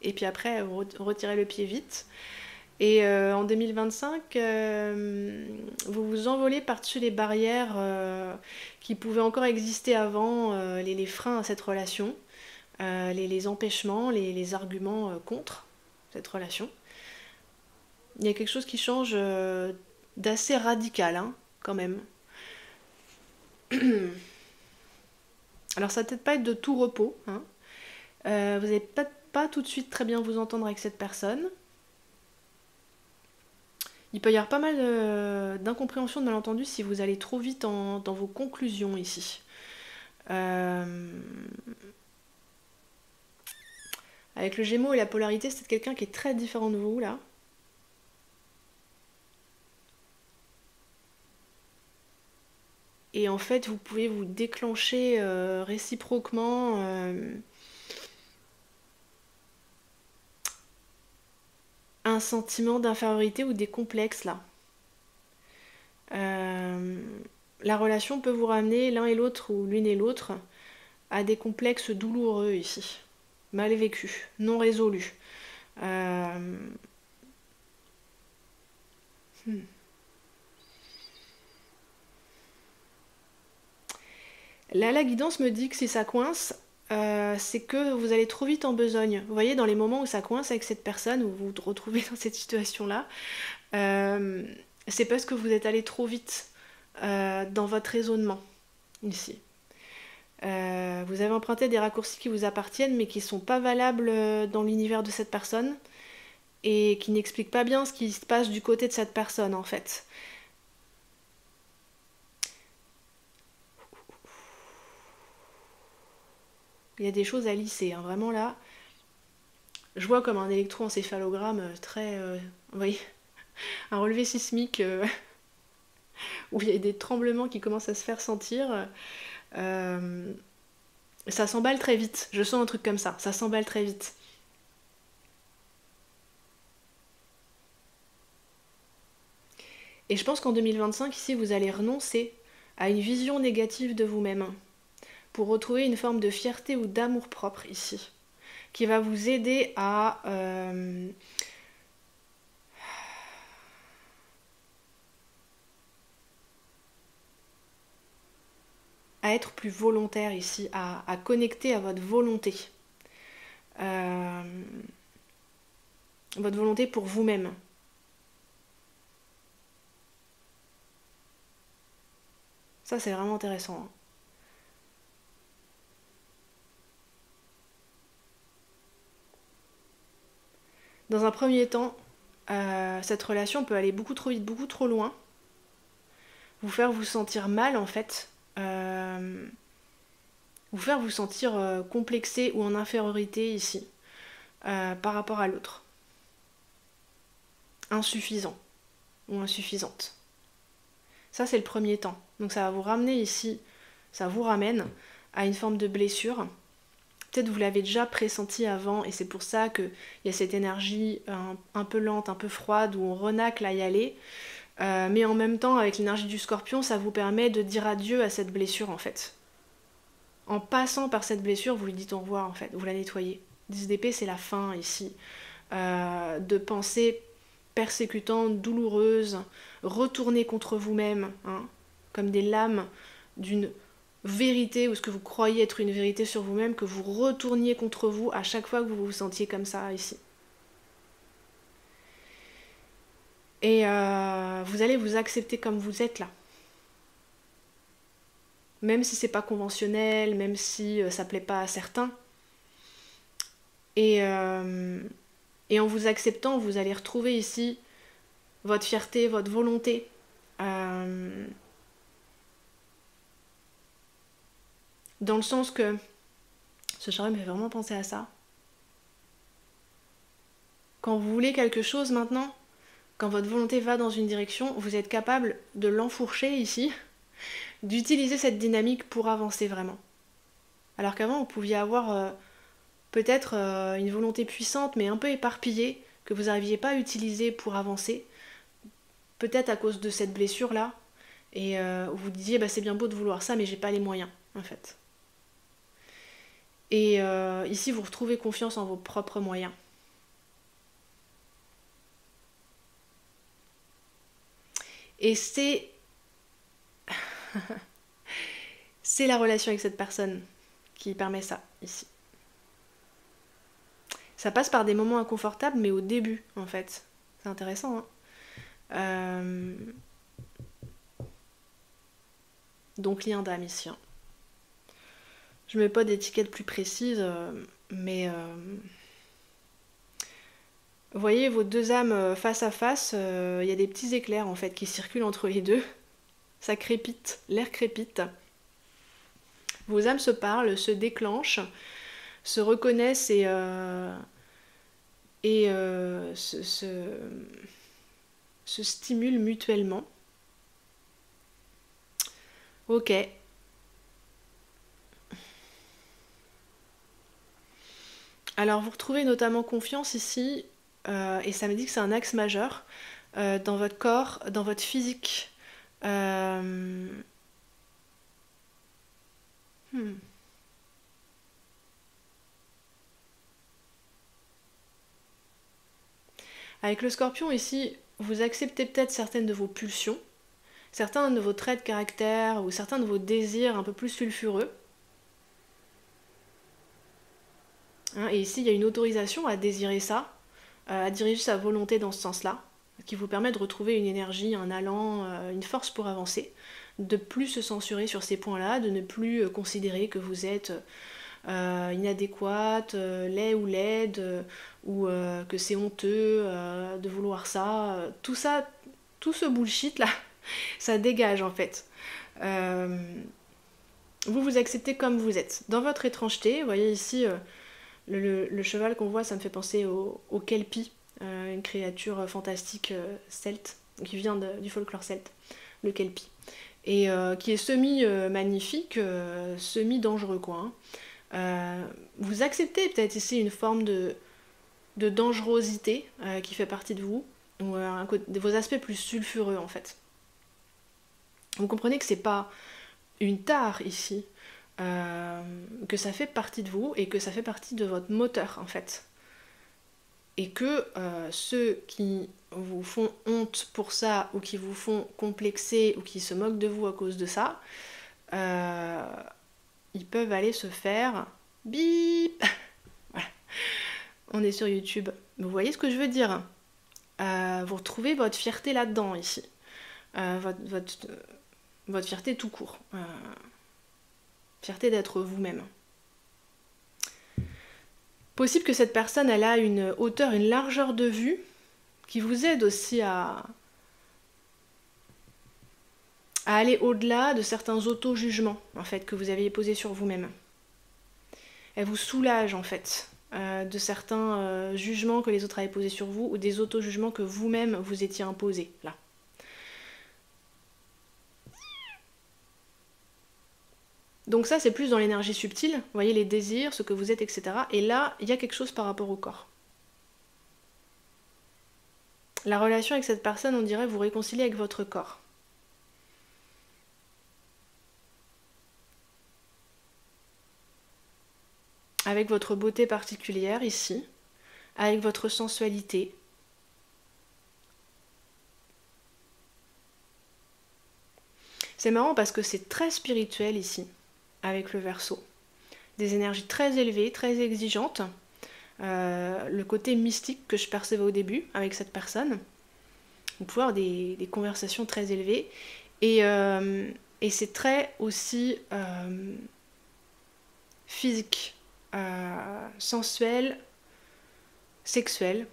et puis après, vous retirez le pied vite. Et en 2025, vous vous envolez par-dessus les barrières qui pouvaient encore exister avant, les freins à cette relation, les empêchements, les arguments contre cette relation. Il y a quelque chose qui change d'assez radical, hein, quand même. Alors ça va peut-être pas être de tout repos, hein. Vous n'allez peut-être pas tout de suite très bien vous entendre avec cette personne. Il peut y avoir pas mal d'incompréhension, de malentendus si vous allez trop vite dans vos conclusions ici. Euh, Avec le Gémeaux et la polarité, c'est quelqu'un qui est très différent de vous là. Et en fait, vous pouvez vous déclencher réciproquement un sentiment d'infériorité ou des complexes là. Euh, la relation peut vous ramener l'un et l'autre ou l'une et l'autre à des complexes douloureux ici, mal vécus, non résolus. Euh, hmm. Là, la guidance me dit que si ça coince, c'est que vous allez trop vite en besogne. Vous voyez, dans les moments où ça coince avec cette personne, où vous vous retrouvez dans cette situation-là, euh, c'est parce que vous êtes allé trop vite dans votre raisonnement ici. Vous avez emprunté des raccourcis qui vous appartiennent, mais qui ne sont pas valables dans l'univers de cette personne et qui n'expliquent pas bien ce qui se passe du côté de cette personne en fait. Il y a des choses à lisser, hein, vraiment là. Je vois comme un électroencéphalogramme très. Vous voyez, un relevé sismique où il y a des tremblements qui commencent à se faire sentir. Euh, Ça s'emballe très vite. Je sens un truc comme ça s'emballe très vite. Et je pense qu'en 2025, ici, vous allez renoncer à une vision négative de vous-même pour retrouver une forme de fierté ou d'amour-propre ici, qui va vous aider à être plus volontaire ici, à connecter à Euh, votre volonté pour vous-même. Ça, c'est vraiment intéressant, hein. Dans un premier temps, cette relation peut aller beaucoup trop vite, beaucoup trop loin. vous faire vous sentir mal en fait, vous faire vous sentir complexé ou en infériorité ici par rapport à l'autre. Insuffisant ou insuffisante. Ça c'est le premier temps. Donc ça va vous ramener ici, ça vous ramène à une forme de blessure. Peut-être vous l'avez déjà pressenti avant et c'est pour ça qu'il y a cette énergie un peu lente, un peu froide où on renacle à y aller. Mais en même temps, avec l'énergie du Scorpion, ça vous permet de dire adieu à cette blessure en fait. En passant par cette blessure, vous lui dites au revoir en fait, vous la nettoyez. 10 d'épée, c'est la fin ici. De pensées persécutantes, douloureuses, retournées contre vous-même, hein, comme des lames d'une vérité ou ce que vous croyez être une vérité sur vous-même, que vous retourniez contre vous à chaque fois que vous vous sentiez comme ça ici. Et vous allez vous accepter comme vous êtes là. Même si c'est pas conventionnel, même si ça plaît pas à certains. Et en vous acceptant, vous allez retrouver ici votre fierté, votre volonté. Dans le sens que ce charme me fait vraiment penser à ça. Quand vous voulez quelque chose maintenant, quand votre volonté va dans une direction, vous êtes capable de l'enfourcher ici, d'utiliser cette dynamique pour avancer vraiment. Alors qu'avant, vous pouviez avoir peut-être une volonté puissante, mais un peu éparpillée, que vous n'arriviez pas à utiliser pour avancer, peut-être à cause de cette blessure-là, et vous vous disiez, bah, c'est bien beau de vouloir ça, mais j'ai pas les moyens, en fait. Et ici, vous retrouvez confiance en vos propres moyens. Et c'est c'est la relation avec cette personne qui permet ça, ici. Ça passe par des moments inconfortables, mais au début, en fait. C'est intéressant, hein. Donc, lien d'âme ici. Hein. Je mets pas d'étiquette plus précise, mais... Vous voyez vos deux âmes face à face, il y a des petits éclairs, en fait, qui circulent entre les deux. Ça crépite, l'air crépite. Vos âmes se parlent, se déclenchent, se reconnaissent et se stimulent mutuellement. Ok. Alors vous retrouvez notamment confiance ici, et ça me dit que c'est un axe majeur dans votre corps, dans votre physique. Avec le Scorpion ici, vous acceptez peut-être certaines de vos pulsions, certains de vos traits de caractère ou certains de vos désirs un peu plus sulfureux. Hein, et ici, il y a une autorisation à désirer ça, à diriger sa volonté dans ce sens-là, qui vous permet de retrouver une énergie, un allant, une force pour avancer, de plus se censurer sur ces points-là, de ne plus considérer que vous êtes inadéquate, laid ou laide, ou que c'est honteux de vouloir ça. Tout ça, tout ce bullshit-là, ça dégage en fait. Vous vous acceptez comme vous êtes. Dans votre étrangeté, vous voyez ici... Le cheval qu'on voit, ça me fait penser au Kelpie, une créature fantastique celte, qui vient du folklore celte, le Kelpie. Et qui est semi-magnifique, semi-dangereux, quoi. Hein. Vous acceptez peut-être ici une forme de dangerosité qui fait partie de vous, ou de vos aspects plus sulfureux, en fait. Vous comprenez que c'est pas une tare ici, que ça fait partie de vous et que ça fait partie de votre moteur en fait. Et que ceux qui vous font honte pour ça ou qui vous font complexer ou qui se moquent de vous à cause de ça, ils peuvent aller se faire bip. Voilà. On est sur YouTube. Vous voyez ce que je veux dire? Vous retrouvez votre fierté là-dedans ici. Votre fierté tout court. Fierté d'être vous-même. Possible que cette personne, elle a une hauteur, une largeur de vue qui vous aide aussi à à aller au-delà de certains auto-jugements en fait que vous aviez posés sur vous-même. Elle vous soulage en fait de certains jugements que les autres avaient posés sur vous ou des auto-jugements que vous-même vous étiez imposés là. Donc ça c'est plus dans l'énergie subtile, vous voyez les désirs, ce que vous êtes, etc. Et là il y a quelque chose par rapport au corps. La relation avec cette personne, on dirait vous réconcilier avec votre corps. Avec votre beauté particulière ici, avec votre sensualité. C'est marrant parce que c'est très spirituel ici, avec le Verseau. Des énergies très élevées, très exigeantes. Le côté mystique que je percevais au début avec cette personne. Vous pouvez avoir des conversations très élevées. Et c'est très aussi physique, sensuel, sexuel.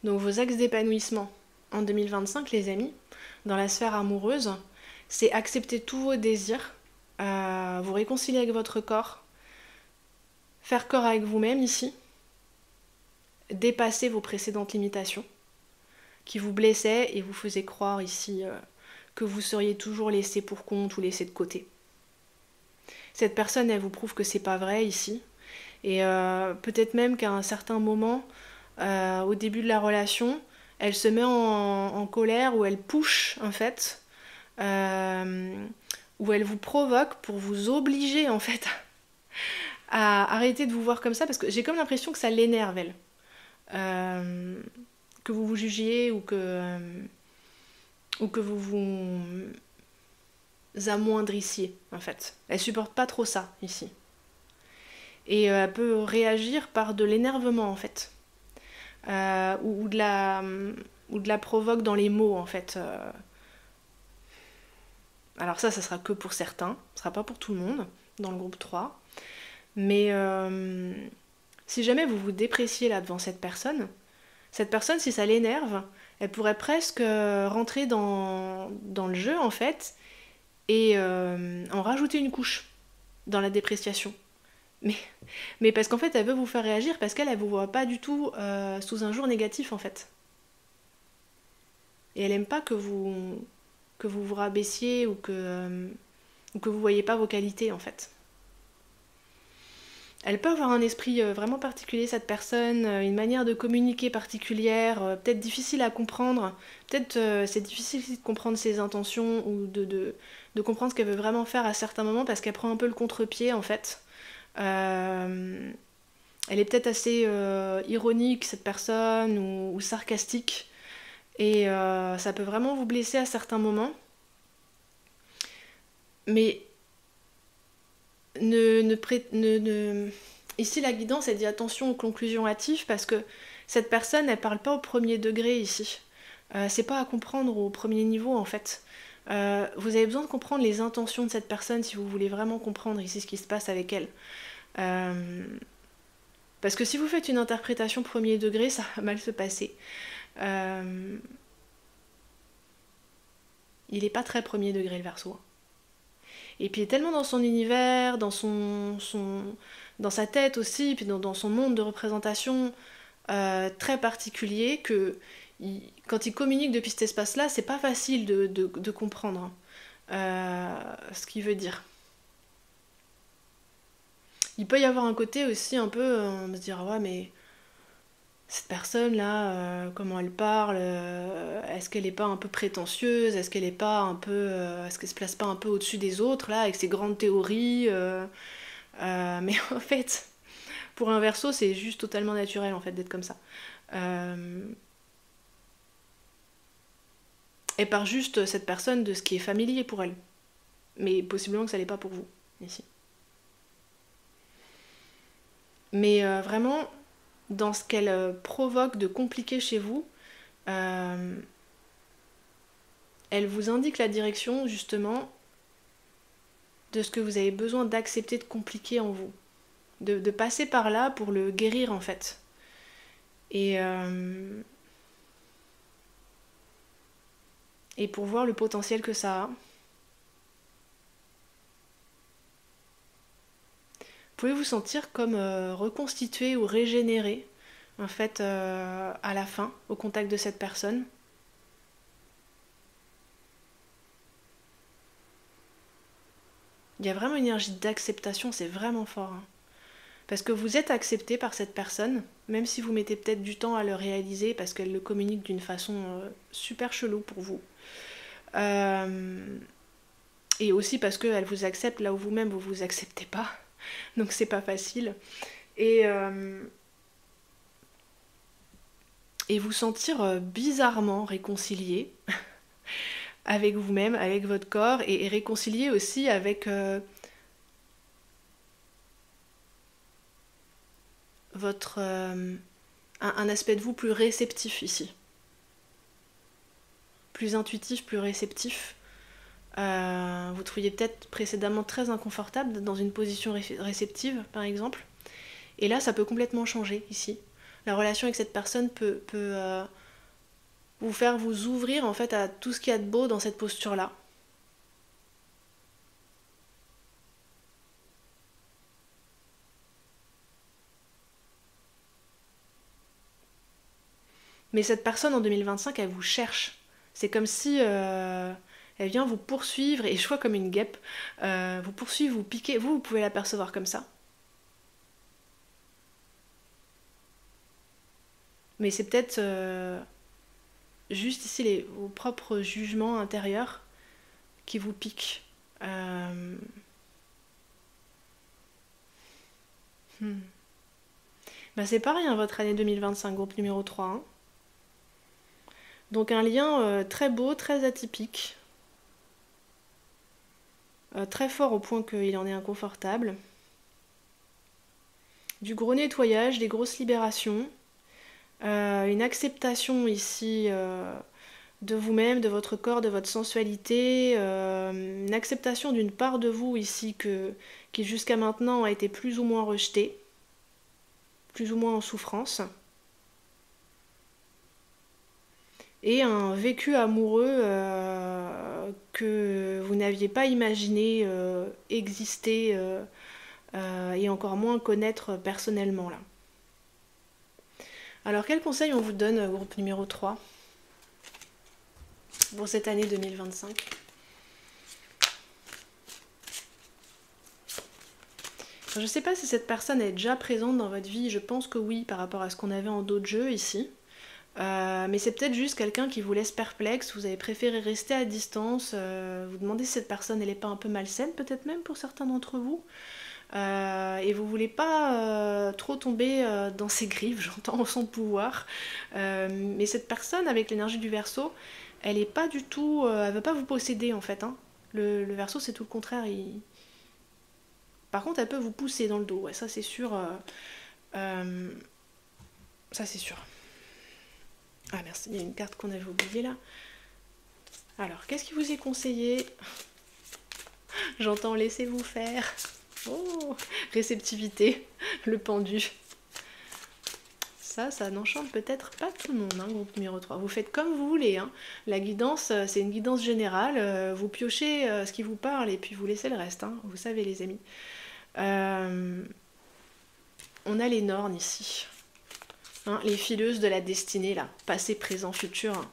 Donc vos axes d'épanouissement en 2025, les amis, dans la sphère amoureuse, c'est accepter tous vos désirs, vous réconcilier avec votre corps, faire corps avec vous-même ici, dépasser vos précédentes limitations qui vous blessaient et vous faisaient croire ici que vous seriez toujours laissé pour compte ou laissé de côté. Cette personne, elle vous prouve que c'est pas vrai ici. Et peut-être même qu'à un certain moment, au début de la relation, elle se met en colère ou elle push en fait, où elle vous provoque pour vous obliger en fait à arrêter de vous voir comme ça parce que j'ai comme l'impression que ça l'énerve elle. Que vous vous jugiez ou que vous vous amoindrissiez en fait. Elle supporte pas trop ça ici. Et elle peut réagir par de l'énervement en fait. Ou de la provoque dans les mots en fait. Alors ça sera que pour certains, ce sera pas pour tout le monde dans le groupe 3. Mais si jamais vous vous dépréciez là devant cette personne, si ça l'énerve, elle pourrait presque rentrer dans le jeu en fait et en rajouter une couche dans la dépréciation. Mais parce qu'en fait elle veut vous faire réagir parce qu'elle vous voit pas du tout sous un jour négatif en fait. Et elle aime pas que vous vous rabaissiez ou que vous voyez pas vos qualités en fait. Elle peut avoir un esprit vraiment particulier, cette personne, une manière de communiquer particulière, peut-être difficile à comprendre, peut-être c'est difficile de comprendre ses intentions ou de comprendre ce qu'elle veut vraiment faire à certains moments parce qu'elle prend un peu le contre-pied en fait. Elle est peut-être assez ironique cette personne ou sarcastique et ça peut vraiment vous blesser à certains moments. Mais ici la guidance elle dit attention aux conclusions hâtives parce que cette personne elle parle pas au premier degré ici. C'est pas à comprendre au premier niveau en fait. Vous avez besoin de comprendre les intentions de cette personne si vous voulez vraiment comprendre ici ce qui se passe avec elle. Parce que si vous faites une interprétation premier degré, ça va mal se passer. Il est pas très premier degré le Verseau. Et puis il est tellement dans son univers, dans sa tête aussi, puis dans son monde de représentation très particulier que quand il communique depuis cet espace-là, c'est pas facile de comprendre ce qu'il veut dire. Il peut y avoir un côté aussi un peu, on se dire ouais mais cette personne là, comment elle parle, est-ce qu'elle est pas un peu prétentieuse, est-ce qu'elle est pas un peu, est-ce qu'elle se place pas un peu au-dessus des autres là avec ses grandes théories, mais en fait pour un Verseau c'est juste totalement naturel en fait d'être comme ça. Elle part juste cette personne de ce qui est familier pour elle, mais possiblement que ça l'est pas pour vous ici. Mais vraiment, dans ce qu'elle provoque de compliqué chez vous, elle vous indique la direction justement de ce que vous avez besoin d'accepter de compliquer en vous. De passer par là pour le guérir en fait. Et pour voir le potentiel que ça a. Vous pouvez vous sentir comme reconstitué ou régénéré en fait à la fin, au contact de cette personne. Il y a vraiment une énergie d'acceptation, c'est vraiment fort. Hein. Parce que vous êtes accepté par cette personne, même si vous mettez peut-être du temps à le réaliser, parce qu'elle le communique d'une façon super chelou pour vous. Et aussi parce qu'elle vous accepte là où vous-même vous vous acceptez pas. Donc c'est pas facile. Et vous sentir bizarrement réconcilié avec vous-même, avec votre corps, et réconcilié aussi avec votre un aspect de vous plus réceptif ici. Plus intuitif, plus réceptif. Vous trouviez peut-être précédemment très inconfortable dans une position réceptive, par exemple. Et là, ça peut complètement changer ici. La relation avec cette personne peut vous faire vous ouvrir en fait à tout ce qu'il y a de beau dans cette posture-là. Mais cette personne en 2025, elle vous cherche. C'est comme si elle vient vous poursuivre, et je vois comme une guêpe, vous poursuivre, vous piquer. Vous pouvez l'apercevoir comme ça. Mais c'est peut-être juste ici vos propres jugements intérieurs qui vous piquent. Bah c'est pas rien votre année 2025, groupe numéro 3. Hein. Donc un lien très beau, très atypique. Très fort au point qu'il en est inconfortable. Du gros nettoyage, des grosses libérations. Une acceptation ici de vous-même, de votre corps, de votre sensualité. Une acceptation d'une part de vous ici qui jusqu'à maintenant a été plus ou moins rejetée. Plus ou moins en souffrance. Et un vécu amoureux que vous n'aviez pas imaginé exister et encore moins connaître personnellement là. Alors quel conseil on vous donne, groupe numéro 3, pour cette année 2025 ? Je ne sais pas si cette personne est déjà présente dans votre vie, je pense que oui par rapport à ce qu'on avait en d'autres jeux ici. Mais c'est peut-être juste quelqu'un qui vous laisse perplexe, vous avez préféré rester à distance, vous demandez si cette personne elle est pas un peu malsaine peut-être même pour certains d'entre vous, et vous voulez pas trop tomber dans ses griffes, j'entends son pouvoir, mais cette personne avec l'énergie du Verseau, elle est pas du tout, elle veut pas vous posséder en fait, hein. Le Verseau c'est tout le contraire, par contre elle peut vous pousser dans le dos, ouais, ça c'est sûr, ça c'est sûr. Ah merci, il y a une carte qu'on avait oubliée là. Alors, qu'est-ce qui vous est conseillé ? J'entends laissez-vous faire. Oh, réceptivité, le pendu. Ça n'enchante peut-être pas tout le monde, hein, groupe numéro 3. Vous faites comme vous voulez. Hein. La guidance, c'est une guidance générale. Vous piochez ce qui vous parle et puis vous laissez le reste. Hein. Vous savez les amis. On a les Nornes ici. Hein, les fileuses de la destinée, là. Passé, présent, futur. Hein.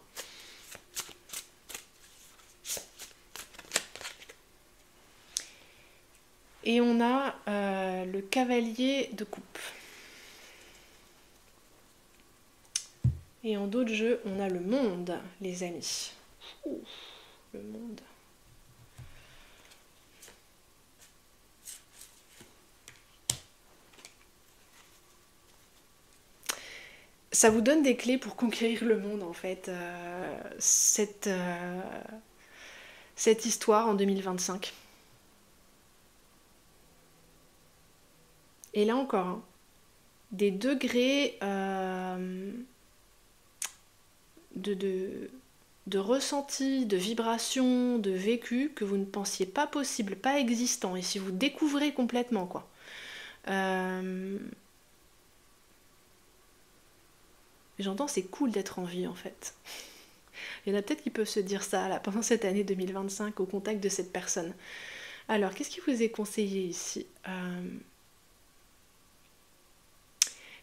Et on a le cavalier de coupe. Et en d'autres jeux, on a le monde, les amis. Ouh, le monde. Ça vous donne des clés pour conquérir le monde, en fait. Cette histoire en 2025. Et là encore, hein, des degrés de de ressentis, de vibrations, de vécus que vous ne pensiez pas possible, pas existant, et si vous découvrez complètement quoi. J'entends c'est cool d'être en vie en fait. Il y en a peut-être qui peuvent se dire ça là, pendant cette année 2025 au contact de cette personne. Alors qu'est-ce qui vous est conseillé ici?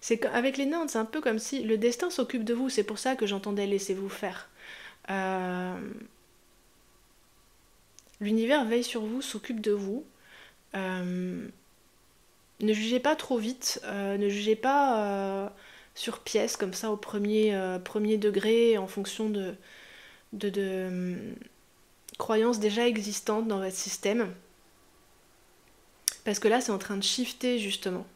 C'est qu'avec les Nantes, c'est un peu comme si le destin s'occupe de vous, c'est pour ça que j'entendais laissez-vous faire. L'univers veille sur vous, s'occupe de vous. Ne jugez pas trop vite, ne jugez pas sur pièce comme ça au premier degré en fonction de croyances déjà existantes dans votre système. Parce que là c'est en train de shifter justement.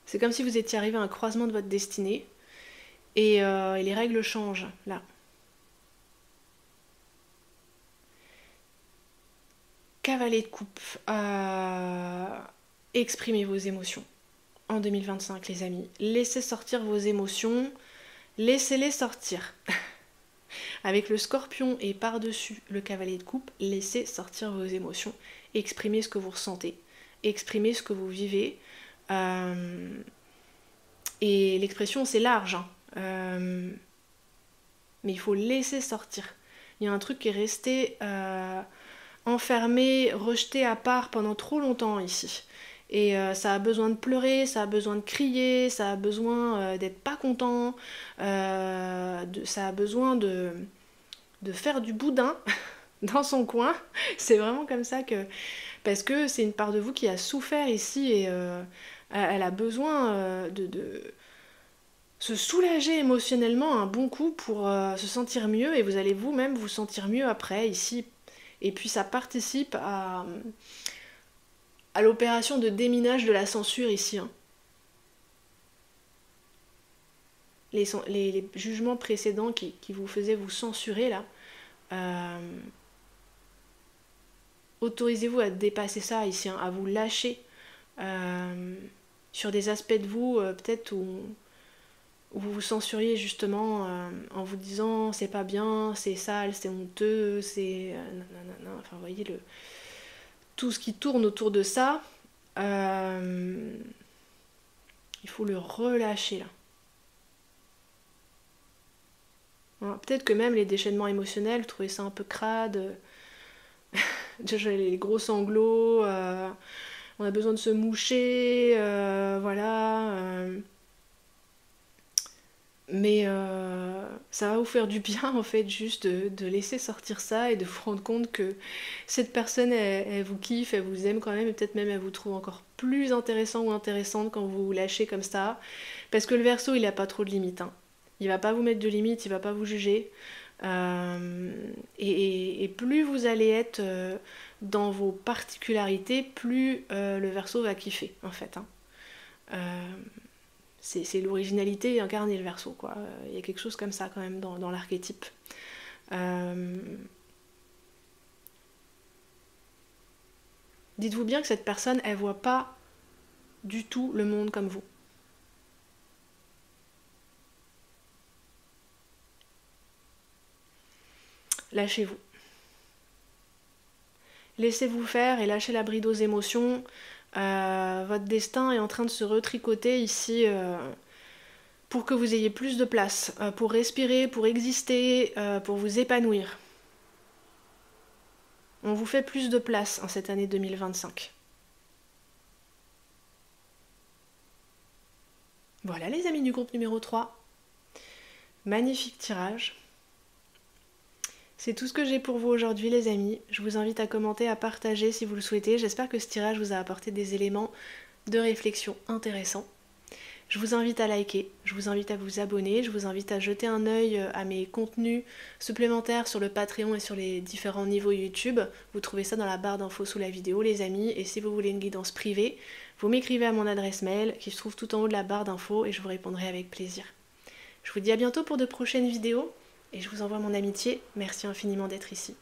C'est comme si vous étiez arrivé à un croisement de votre destinée et les règles changent là. Cavalier de coupe. Exprimez vos émotions en 2025 les amis. Laissez sortir vos émotions. Laissez-les sortir. Avec le scorpion et par-dessus le cavalier de coupe, laissez sortir vos émotions. Exprimez ce que vous ressentez. Exprimez ce que vous vivez. Et l'expression c'est large. Mais il faut laisser sortir. Il y a un truc qui est resté enfermé, rejeté à part pendant trop longtemps ici. Et ça a besoin de pleurer, ça a besoin de crier, ça a besoin d'être pas content, ça a besoin de faire du boudin dans son coin. C'est vraiment comme ça que... Parce que c'est une part de vous qui a souffert ici et elle a besoin de se soulager émotionnellement un bon coup pour se sentir mieux et vous allez vous-même vous sentir mieux après ici. Et puis ça participe à l'opération de déminage de la censure ici. Hein. Les jugements précédents qui vous faisaient vous censurer là, autorisez-vous à dépasser ça ici, hein, à vous lâcher sur des aspects de vous peut-être où vous vous censuriez justement en vous disant c'est pas bien, c'est sale, c'est honteux, c'est... Enfin vous voyez tout ce qui tourne autour de ça, il faut le relâcher là. Hein, peut-être que même les déchaînements émotionnels, vous trouvez ça un peu crade, les gros sanglots, on a besoin de se moucher, voilà... Mais ça va vous faire du bien en fait juste de laisser sortir ça et de vous rendre compte que cette personne elle vous kiffe, elle vous aime quand même et peut-être même elle vous trouve encore plus intéressant ou intéressante quand vous lâchez comme ça. Parce que le Verseau il a pas trop de limites. Hein. Il va pas vous mettre de limites, il va pas vous juger. Et plus vous allez être dans vos particularités, plus le Verseau va kiffer en fait. Hein. C'est l'originalité incarnée le Verseau quoi. Il y a quelque chose comme ça quand même dans l'archétype. Dites-vous bien que cette personne elle voit pas du tout le monde comme vous. Lâchez-vous. Laissez-vous faire et lâchez la bride aux émotions. Votre destin est en train de se retricoter ici pour que vous ayez plus de place, pour respirer, pour exister, pour vous épanouir. On vous fait plus de place en cette année 2025. Voilà les amis du groupe numéro 3. Magnifique tirage. C'est tout ce que j'ai pour vous aujourd'hui les amis. Je vous invite à commenter, à partager si vous le souhaitez. J'espère que ce tirage vous a apporté des éléments de réflexion intéressants. Je vous invite à liker, je vous invite à vous abonner, je vous invite à jeter un œil à mes contenus supplémentaires sur le Patreon et sur les différents niveaux YouTube. Vous trouvez ça dans la barre d'infos sous la vidéo les amis. Et si vous voulez une guidance privée, vous m'écrivez à mon adresse mail qui se trouve tout en haut de la barre d'infos et je vous répondrai avec plaisir. Je vous dis à bientôt pour de prochaines vidéos. Et je vous envoie mon amitié. Merci infiniment d'être ici.